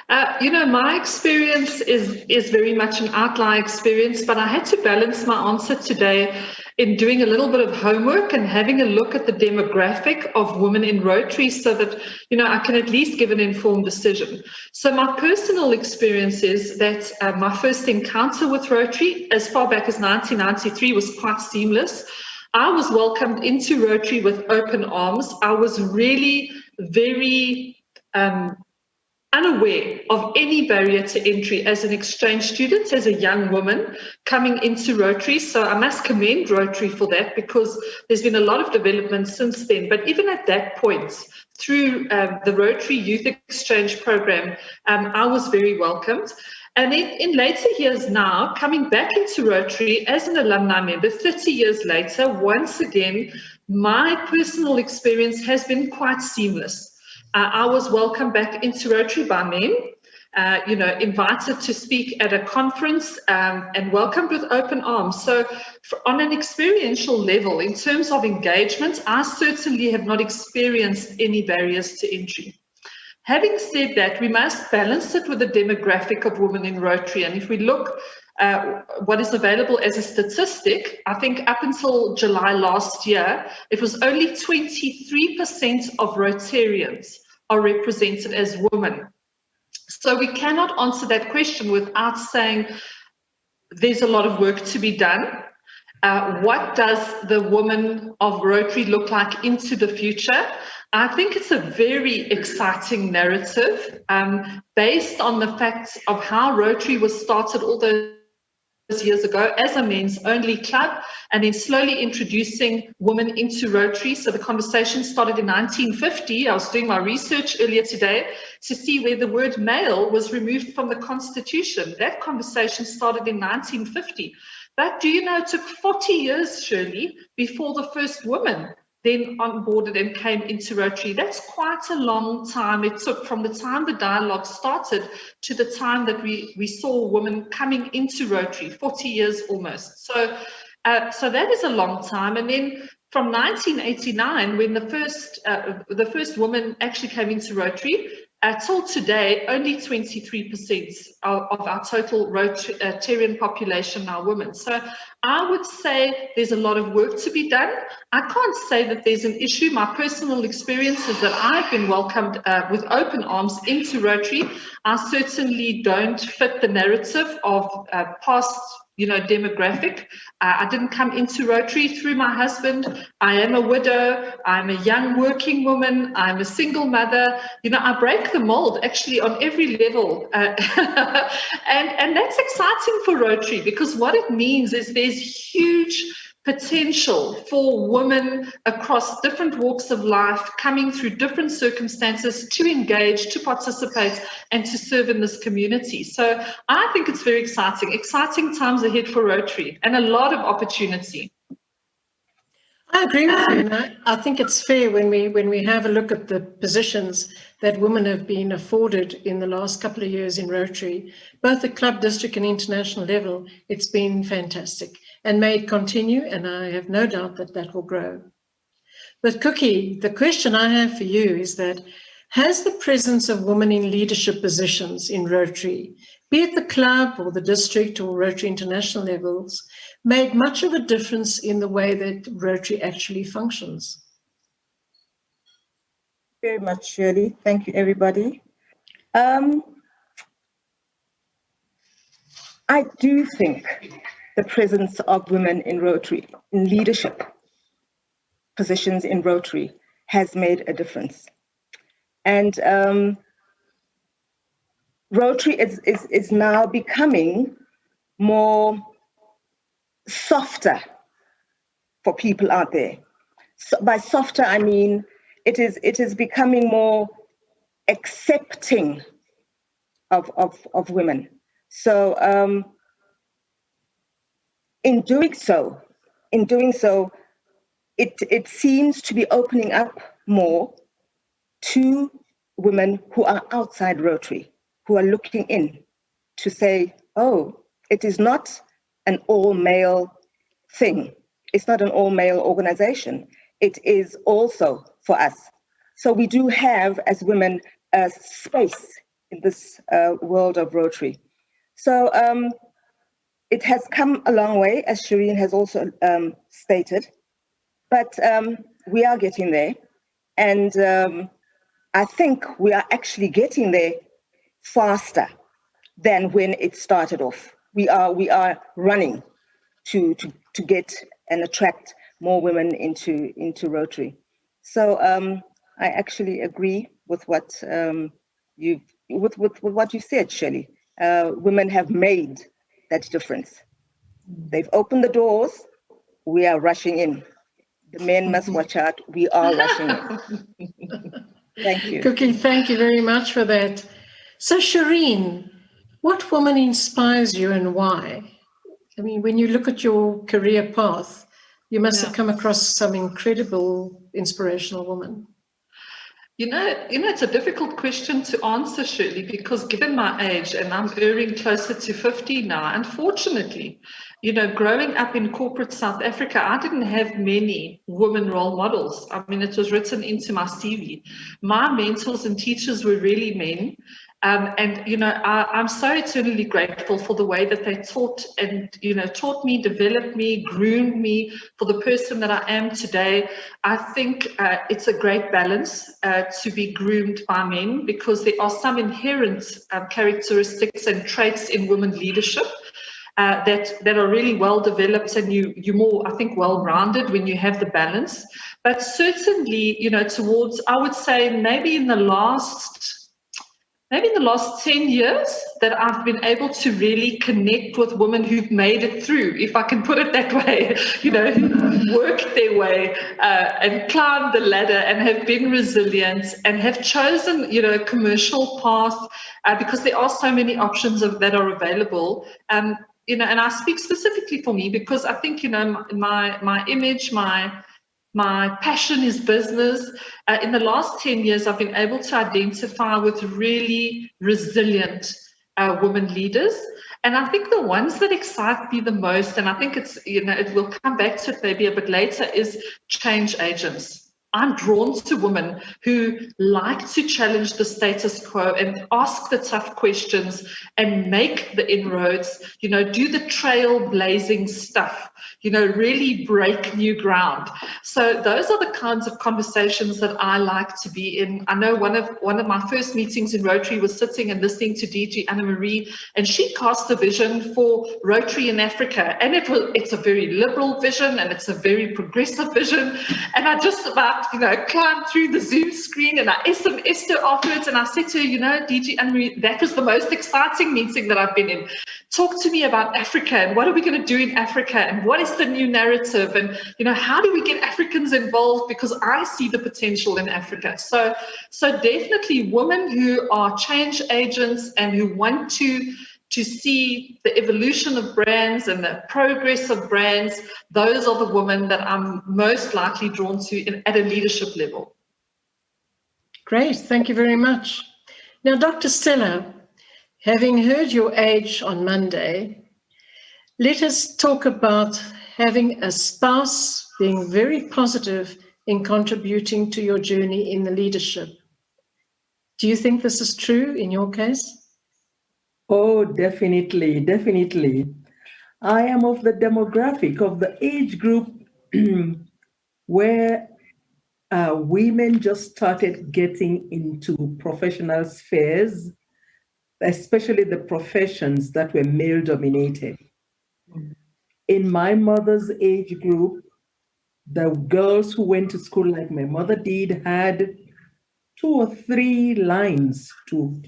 My experience is very much an outlier experience, but I had to balance my answer today in doing a little bit of homework and having a look at the demographic of women in Rotary so that, I can at least give an informed decision. So my personal experience is that my first encounter with Rotary, as far back as 1993, was quite seamless. I was welcomed into Rotary with open arms. I was really very unaware of any barrier to entry as an exchange student, as a young woman coming into Rotary. So I must commend Rotary for that, because there's been a lot of development since then. But even at that point, through the Rotary Youth Exchange Program, I was very welcomed. And then in later years now, coming back into Rotary as an alumni member, 30 years later, once again, my personal experience has been quite seamless. I was welcomed back into Rotary by men, invited to speak at a conference and welcomed with open arms. So on an experiential level, in terms of engagement, I certainly have not experienced any barriers to entry. Having said that, we must balance it with the demographic of women in Rotary. And if we look what is available as a statistic, I think up until July last year, it was only 23% of Rotarians are represented as women. So we cannot answer that question without saying there's a lot of work to be done. What does the woman of Rotary look like into the future? I think it's a very exciting narrative based on the facts of how Rotary was started all those years ago as a men's only club, and then slowly introducing women into Rotary. So the conversation started in 1950. I was doing my research earlier today to see where the word male was removed from the Constitution. That conversation started in 1950. But do you know, it took 40 years, Shirley, before the first woman then onboarded and came into Rotary. That's quite a long time. It took from the time the dialogue started to the time that we saw women coming into Rotary, 40 years almost. So that is a long time. And then from 1989, when the first woman actually came into Rotary, till today, only 23% of our total Rotarian population are women. So I would say there's a lot of work to be done. I can't say that there's an issue. My personal experience is that I've been welcomed with open arms into Rotary. I certainly don't fit the narrative of past demographic. I didn't come into Rotary through my husband. I am a widow. I'm a young working woman. I'm a single mother. I break the mold actually on every level. And that's exciting for Rotary, because what it means is there's huge potential for women across different walks of life, coming through different circumstances, to engage, to participate, and to serve in this community. So I think it's very exciting times ahead for Rotary, and a lot of opportunity. I agree with you. And I think it's fair when we have a look at the positions that women have been afforded in the last couple of years in Rotary, both at club, district, and international level. It's been fantastic, and may it continue, and I have no doubt that that will grow. But Cookie, the question I have for you is that, has the presence of women in leadership positions in Rotary, be it the club or the district or Rotary International levels, made much of a difference in the way that Rotary actually functions? Very much, Shirley. Thank you, everybody. I do think the presence of women in Rotary, in leadership positions in Rotary, has made a difference. And Rotary is now becoming more softer for people out there. So by softer, I mean it is becoming more accepting of women. So in doing so, it seems to be opening up more to women who are outside Rotary, who are looking in to say, oh, it is not an all-male thing. It's not an all-male organization. It is also for us. So we do have, as women, a space in this world of Rotary. So it has come a long way, as Shireen has also stated, but we are getting there. And I think we are actually getting there faster than when it started off. We are running to get and attract more women into Rotary. So I actually agree with what what you said, Shirley. Women have made that difference. They've opened the doors. We are rushing in. The men must watch out. We are rushing in. Thank you. Cookie, thank you very much for that. So Shireen, what woman inspires you and why? I mean, when you look at your career path, you must have come across some incredible, inspirational women. It's a difficult question to answer, Shirley, because given my age, and I'm erring closer to 50 now, unfortunately, growing up in corporate South Africa, I didn't have many women role models. I mean, it was written into my CV. My mentors and teachers were really men. And, you know, I'm so eternally grateful for the way that they taught me, developed me, groomed me for the person that I am today. I think it's a great balance to be groomed by men, because there are some inherent characteristics and traits in women leadership that are really well developed, and you're more, I think, well-rounded when you have the balance. But certainly, you know, towards, I would say, maybe in the last 10 years that I've been able to really connect with women who've made it through, if I can put it that way, you know, who worked their way and climbed the ladder and have been resilient and have chosen, you know, a commercial path because there are so many options that are available. You know, and I speak specifically for me because I think, you know, my image, my passion is business. In the last 10 years, I've been able to identify with really resilient women leaders. And I think the ones that excite me the most, and I think it's, you know, it will come back to it maybe a bit later, is change agents. I'm drawn to women who like to challenge the status quo and ask the tough questions and make the inroads, you know, do the trailblazing stuff, you know, really break new ground. So those are the kinds of conversations that I like to be in. I know one of my first meetings in Rotary was sitting and listening to DG Anna Marie, and she cast a vision for Rotary in Africa. And it's a very liberal vision and it's a very progressive vision. And I just about, you know, climbed through the Zoom screen and I SMS'd her afterwards and I said to her, you know, DG Anna Marie, that was the most exciting meeting that I've been in. Talk to me about Africa and what are we going to do in Africa and what is the new narrative and, you know, how do we get Africans involved, because I see the potential in Africa. So definitely women who are change agents and who want to see the evolution of brands and the progress of brands, those are the women that I'm most likely drawn to at a leadership level. Great, thank you very much. Now, Dr. Stella, having heard your age on Monday, let us talk about having a spouse being very positive in contributing to your journey in the leadership. Do you think this is true in your case? Oh, definitely, definitely. I am of the demographic of the age group where women just started getting into professional spheres, especially the professions that were male-dominated. In my mother's age group, the girls who went to school like my mother did had 2 or 3 lines to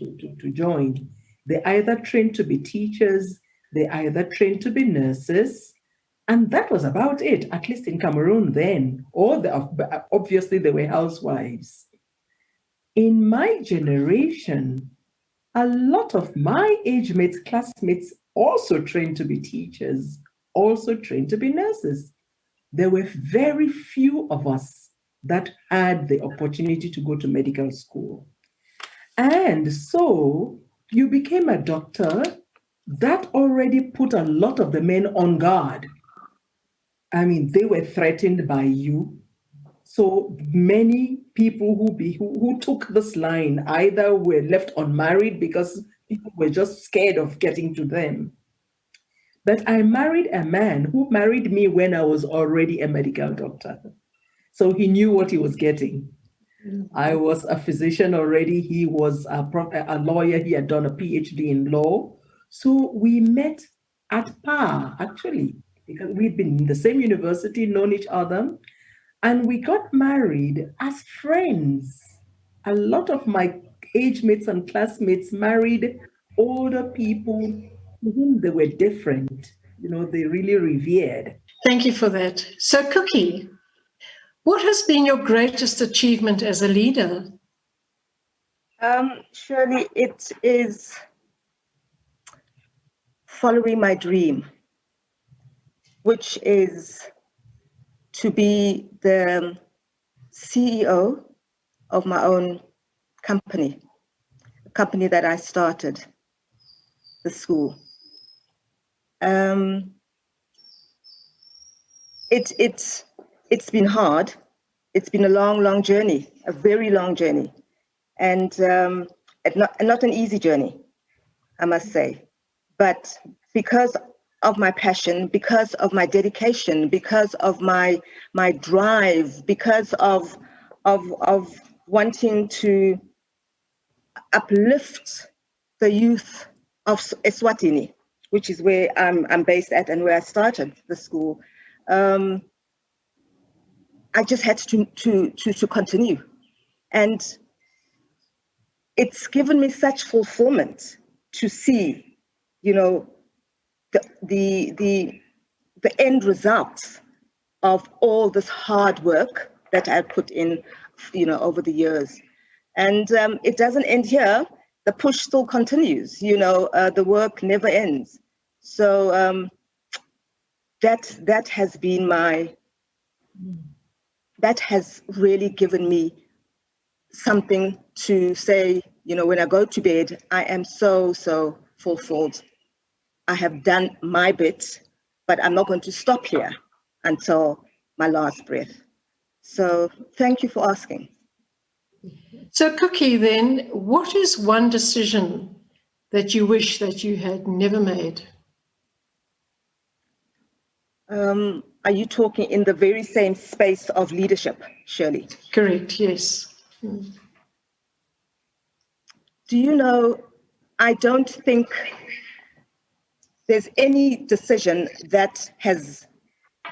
join. They either trained to be teachers, they either trained to be nurses, and that was about it, at least in Cameroon then. Or obviously they were housewives. In my generation, a lot of my age mates, classmates also trained to be teachers, also trained to be nurses. There were very few of us that had the opportunity to go to medical school. And so you became a doctor. That already put a lot of the men on guard. I mean, they were threatened by you. So many people who took this line either were left unmarried because people were just scared of getting to them. But I married a man who married me when I was already a medical doctor. So he knew what he was getting. I was a physician already. He was a lawyer. He had done a PhD in law. So we met at par, actually, because we'd been in the same university, known each other, and we got married as friends. A lot of my age mates and classmates married older people to whom they were different. You know, they really revered. Thank you for that. So, Cookie, what has been your greatest achievement as a leader? Surely it is following my dream, which is to be the CEO of my own company, a company that I started, the school. It's been hard. It's been a long, long journey, a very long journey. And not an easy journey, I must say. But because of my passion, because of my dedication, because of my drive, because of wanting to uplift the youth of Eswatini, which is where I'm based at and where I started the school, I just had to continue. And it's given me such fulfillment to see, you know, the end results of all this hard work that I put in, you know, over the years. And it doesn't end here. The push still continues, you know, the work never ends. So that has been that has really given me something to say, you know, when I go to bed, I am so fulfilled. I have done my bit, but I'm not going to stop here until my last breath. So thank you for asking. So Cookie, then, what is one decision that you wish that you had never made? Are you talking in the very same space of leadership, Shirley? Correct, yes. Do you know, I don't think there's any decision that has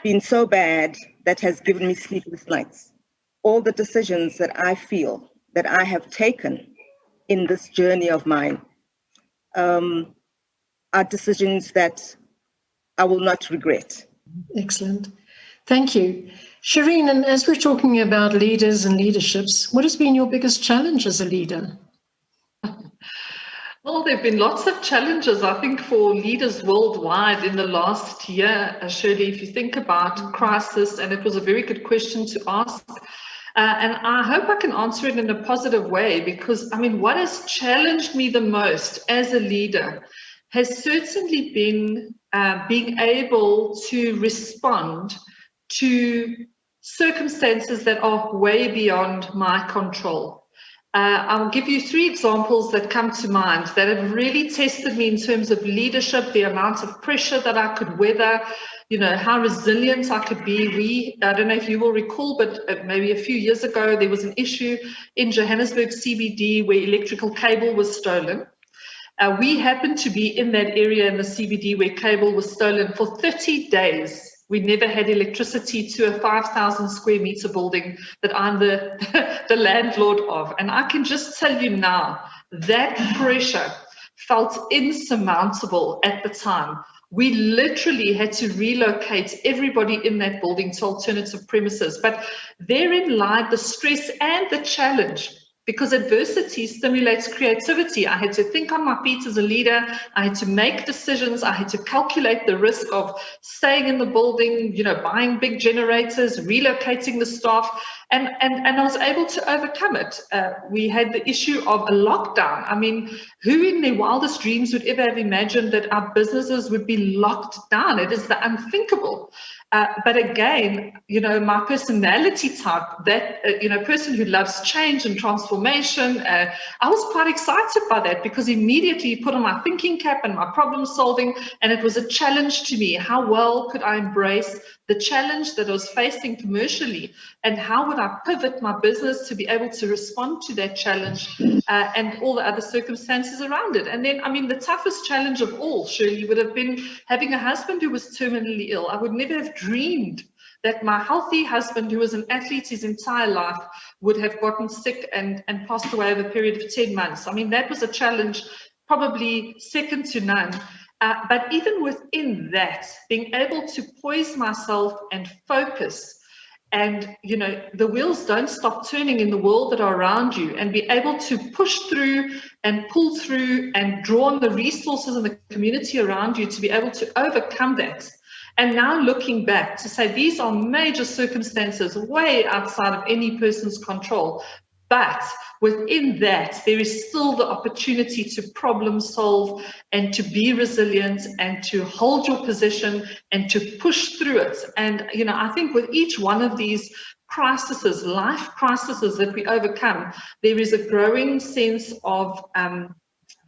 been so bad that has given me sleepless nights. All the decisions that I feel that I have taken in this journey of mine are decisions that I will not regret. Excellent. Thank you. Shireen, and as we're talking about leaders and leaderships, what has been your biggest challenge as a leader? Well, there have been lots of challenges, I think, for leaders worldwide in the last year, Shirley, if you think about crisis, and it was a very good question to ask. And I hope I can answer it in a positive way, because, I mean, what has challenged me the most as a leader has certainly been being able to respond to circumstances that are way beyond my control. I'll give you 3 examples that come to mind that have really tested me in terms of leadership, the amount of pressure that I could weather, you know, how resilient I could be. I don't know if you will recall, but maybe a few years ago, there was an issue in Johannesburg CBD where electrical cable was stolen. We happened to be in that area in the CBD where cable was stolen for 30 days. We never had electricity to a 5,000 square meter building that I'm the landlord of. And I can just tell you now, that pressure felt insurmountable at the time. We literally had to relocate everybody in that building to alternative premises. But therein lied the stress and the challenge, because adversity stimulates creativity. I had to think on my feet as a leader. I had to make decisions. I had to calculate the risk of staying in the building, you know, buying big generators, relocating the staff, and I was able to overcome it. We had the issue of a lockdown. I mean, who in their wildest dreams would ever have imagined that our businesses would be locked down? It is the unthinkable. But again, you know, my personality type, that, you know, person who loves change and transformation, I was quite excited by that, because immediately put on my thinking cap and my problem solving, and it was a challenge to me. How well could I embrace the challenge that I was facing commercially, and how would I pivot my business to be able to respond to that challenge and all the other circumstances around it? And then, I mean, the toughest challenge of all, Shirley, would have been having a husband who was terminally ill. I would never have dreamed that my healthy husband, who was an athlete his entire life, would have gotten sick and passed away over a period of 10 months. I mean, that was a challenge probably second to none. But even within that, being able to poise myself and focus, and, you know, the wheels don't stop turning in the world that are around you, and be able to push through and pull through and draw on the resources in the community around you to be able to overcome that. And now looking back to say these are major circumstances way outside of any person's control. But within that, there is still the opportunity to problem solve and to be resilient and to hold your position and to push through it. And, you know, I think with each one of these crises, life crises that we overcome, there is a growing sense of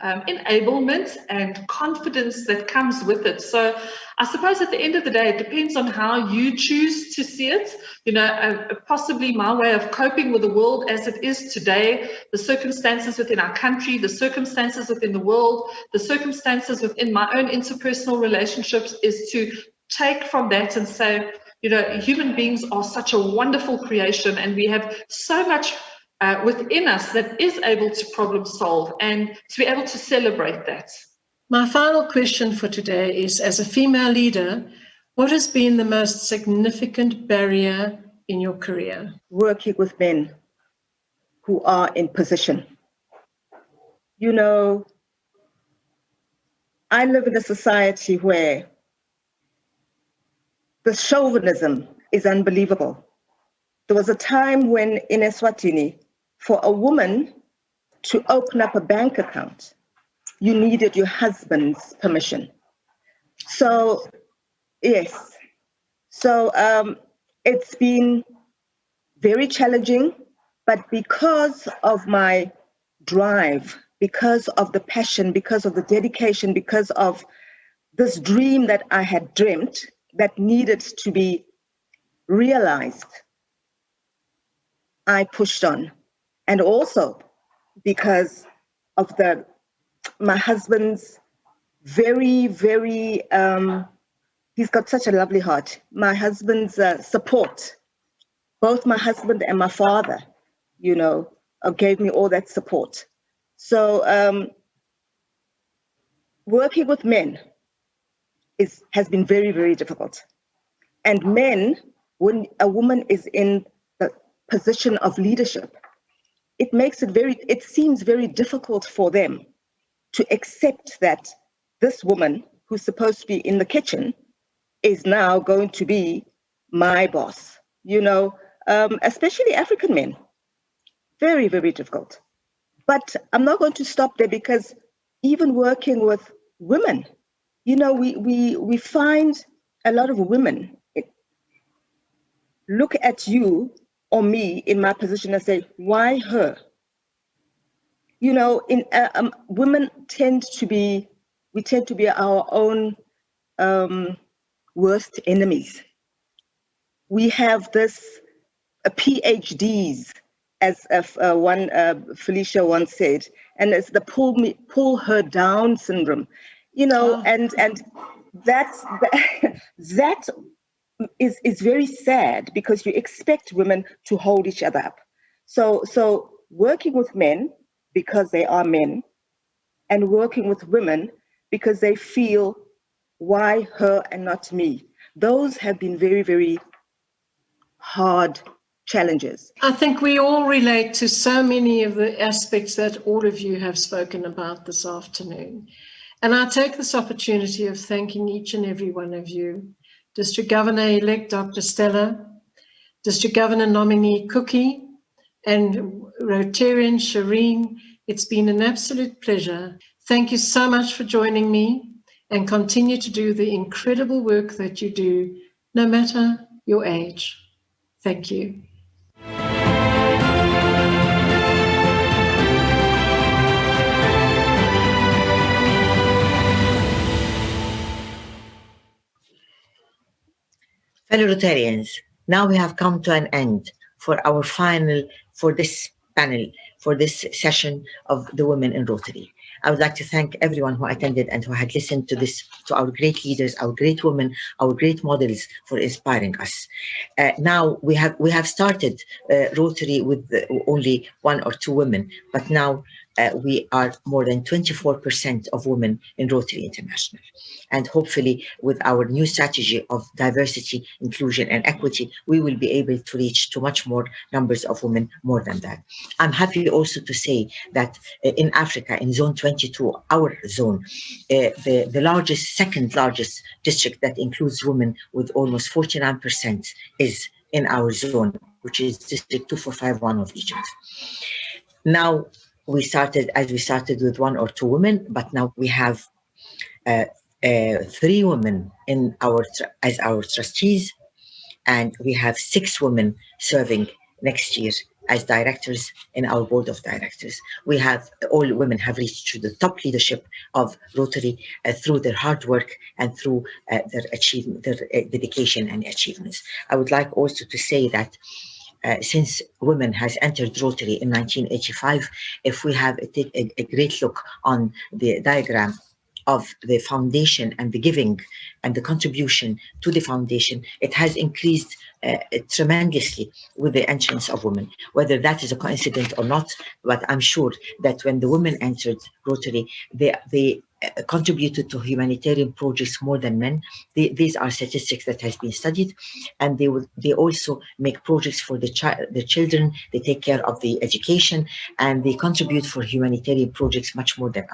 enablement and confidence that comes with it. So I suppose at the end of the day, it depends on how you choose to see it. You know, possibly my way of coping with the world as it is today, the circumstances within our country, the circumstances within the world, the circumstances within my own interpersonal relationships, is to take from that and say, you know, human beings are such a wonderful creation, and we have so much within us that is able to problem solve, and to be able to celebrate that. My final question for today is, as a female leader, what has been the most significant barrier in your career? Working with men who are in position. You know, I live in a society where the chauvinism is unbelievable. There was a time when in Eswatini, for a woman to open up a bank account, you needed your husband's permission. So, yes. So it's been very challenging, but because of my drive, because of the passion, because of the dedication, because of this dream that I had dreamt that needed to be realized, I pushed on. And also because of my husband's very, very, he's got such a lovely heart. My husband's support, both my husband and my father, you know, gave me all that support. So working with men has been very, very difficult. And men, when a woman is in the position of leadership, it seems very difficult for them to accept that this woman who's supposed to be in the kitchen is now going to be my boss, you know, especially African men. Very, very difficult. But I'm not going to stop there, because even working with women, you know, we find a lot of women look at you or me in my position and say, why her? You know, women tend to be our own worst enemies. We have this PhDs, as one Felicia once said, and it's the pull her down syndrome, you know, and that is very sad, because you expect women to hold each other up. So working with men because they are men, and working with women because they feel, why her and not me? Those have been very, very hard challenges. I think we all relate to so many of the aspects that all of you have spoken about this afternoon. And I take this opportunity of thanking each and every one of you. District Governor-elect Dr. Stella, District Governor nominee Cookie, and Rotarian Shireen. It's been an absolute pleasure. Thank you so much for joining me, and continue to do the incredible work that you do, no matter your age. Thank you. Fellow Rotarians, now we have come to an end for this panel, for this session of the Women in Rotary. I would like to thank everyone who attended and who had listened to our great leaders, our great women, our great models, for inspiring us. Now we have started Rotary with only 1 or 2 women, but now we are more than 24% of women in Rotary International. And hopefully with our new strategy of diversity, inclusion and equity, we will be able to reach to much more numbers of women more than that. I'm happy also to say that in Africa, in Zone 22, our zone, the second largest district that includes women with almost 49% is in our zone, which is District 2451 of Egypt. Now, we started with 1 or 2 women, but now we have 3 women as our trustees, and we have 6 women serving next year as directors in our board of directors. We have all women have reached to the top leadership of Rotary through their hard work and through their achievement, their dedication and achievements. I would like also to say that since women has entered Rotary in 1985, if we have a great look on the diagram of the foundation and the giving and the contribution to the foundation, it has increased tremendously with the entrance of women. Whether that is a coincidence or not, but I'm sure that when the women entered Rotary, they contributed to humanitarian projects more than men. These are statistics that has been studied, and they also make projects for the children. They take care of the education, and they contribute for humanitarian projects much more than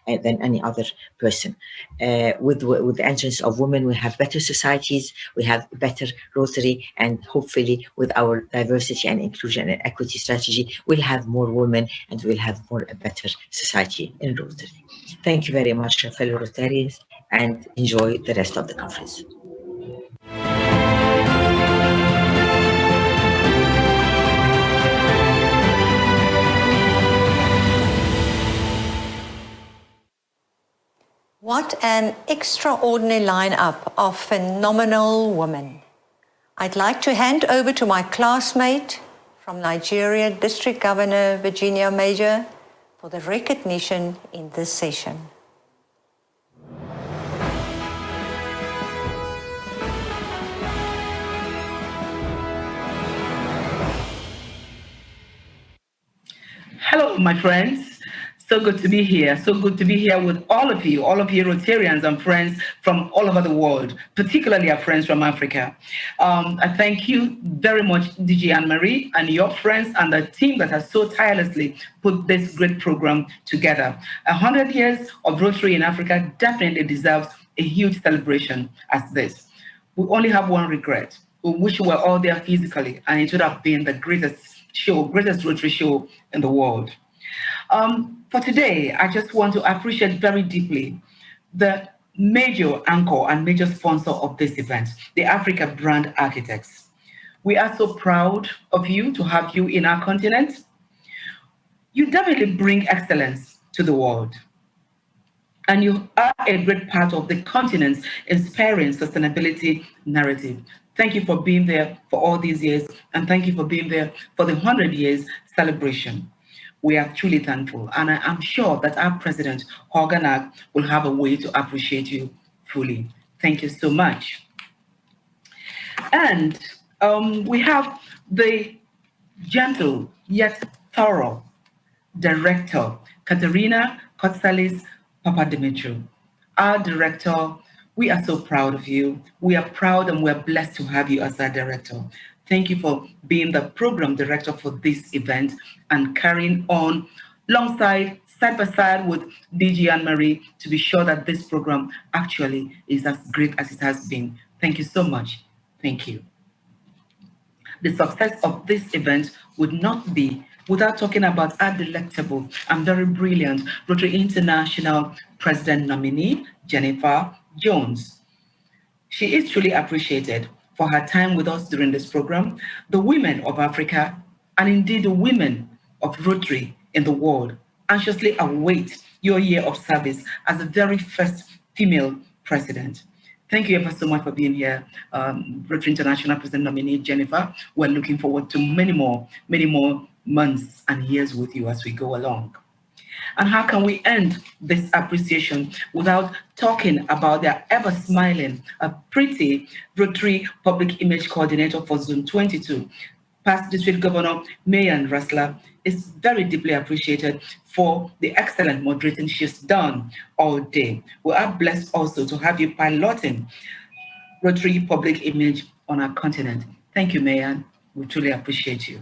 any other person. With the entrance of women, we have better societies, we have better Rotary, and hopefully with our diversity and inclusion and equity strategy, we'll have more women and we'll have a better society in Rotary. Thank you very much, fellow Rotarians, and enjoy the rest of the conference. What an extraordinary lineup of phenomenal women. I'd like to hand over to my classmate from Nigeria, District Governor Virginia Major, for the recognition in this session. Hello, my friends. So good to be here. So good to be here with all of you Rotarians and friends from all over the world, particularly our friends from Africa. I thank you very much, DG Anne-Marie, and your friends and the team that has so tirelessly put this great program together. 100 years of Rotary in Africa definitely deserves a huge celebration as this. We only have one regret. We wish we were all there physically, and it would have been the greatest Rotary show in the world. For today, I just want to appreciate very deeply the major anchor and major sponsor of this event, the Africa Brand Architects. We are so proud of you, to have you in our continent. You definitely bring excellence to the world. And you are a great part of the continent's inspiring sustainability narrative. Thank you for being there for all these years, and thank you for being there for the 100 years celebration. We are truly thankful, and I'm sure that our president, Horganag, will have a way to appreciate you fully. Thank you so much. And we have the gentle yet thorough director, Katerina Kotsalis Papadimitriou. Our director, we are so proud of you. We are proud and we're blessed to have you as our director. Thank you for being the program director for this event and carrying on side by side with DG Anne-Marie to be sure that this program actually is as great as it has been. Thank you so much. Thank you. The success of this event would not be without talking about our delectable and very brilliant Rotary International President nominee, Jennifer Jones. She is truly appreciated for her time with us during this program. The women of Africa, and indeed the women of Rotary in the world, anxiously await your year of service as the very first female president. Thank you ever so much for being here, Rotary International President nominee Jennifer. We're looking forward to many more months and years with you as we go along. And how can we end this appreciation without talking about their ever-smiling, pretty Rotary Public Image Coordinator for Zone 22, past District Governor Mayan Rassler, is very deeply appreciated for the excellent moderating she's done all day. We are blessed also to have you piloting Rotary Public Image on our continent. Thank you, Mayan. We truly appreciate you.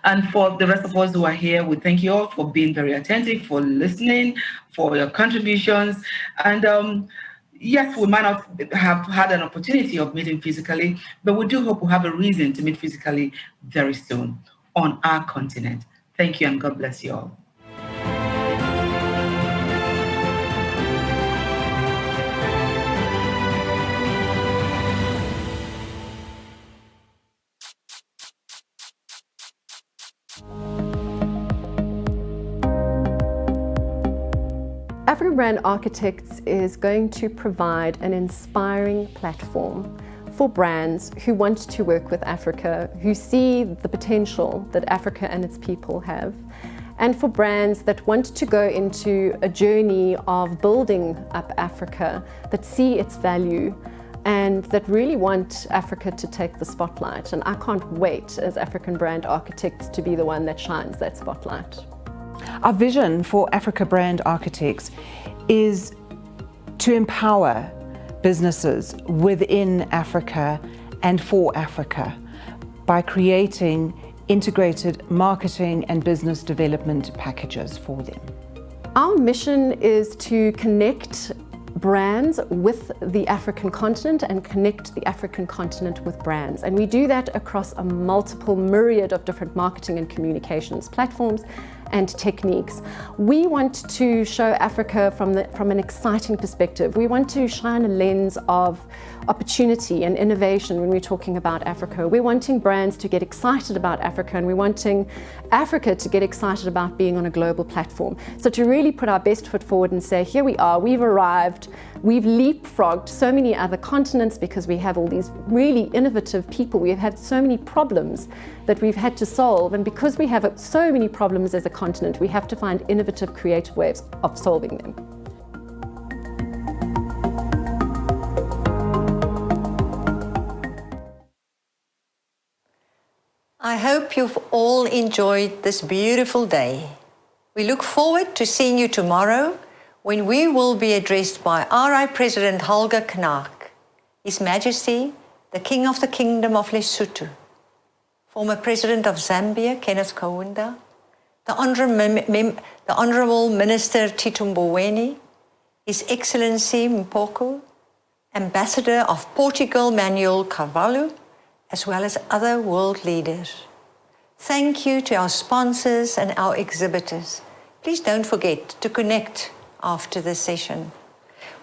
And for the rest of us who are here, we thank you all for being very attentive, for listening, for your contributions. And yes, we might not have had an opportunity of meeting physically, but we do hope we have a reason to meet physically very soon on our continent. Thank you, and God bless you all. African Brand Architects is going to provide an inspiring platform for brands who want to work with Africa, who see the potential that Africa and its people have, and for brands that want to go into a journey of building up Africa, that see its value, and that really want Africa to take the spotlight. And I can't wait as African Brand Architects to be the one that shines that spotlight. Our vision for Africa Brand Architects is to empower businesses within Africa and for Africa by creating integrated marketing and business development packages for them. Our mission is to connect brands with the African continent and connect the African continent with brands. And we do that across a multiple myriad of different marketing and communications platforms and techniques. We want to show Africa from an exciting perspective. We want to shine a lens of opportunity and innovation when we're talking about Africa. We're wanting brands to get excited about Africa, and we're wanting Africa to get excited about being on a global platform. So to really put our best foot forward and say, here we are, we've arrived, we've leapfrogged so many other continents because we have all these really innovative people. We've had so many problems that we've had to solve, and because we have so many problems as a continent, we have to find innovative, creative ways of solving them. I hope you've all enjoyed this beautiful day. We look forward to seeing you tomorrow when we will be addressed by RI President Holger Knaak, His Majesty, the King of the Kingdom of Lesotho, former President of Zambia, Kenneth Kaunda, the Honourable Minister Tito Mboweni, His Excellency Mpoko, Ambassador of Portugal Manuel Carvalho, as well as other world leaders. Thank you to our sponsors and our exhibitors. Please don't forget to connect after this session.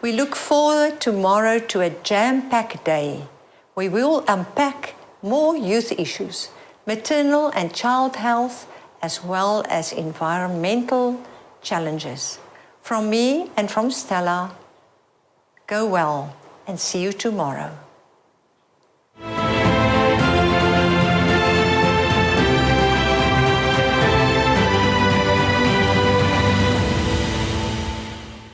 We look forward tomorrow to a jam-packed day where we will unpack more youth issues, maternal and child health, as well as environmental challenges. From me and from Stella, go well and see you tomorrow.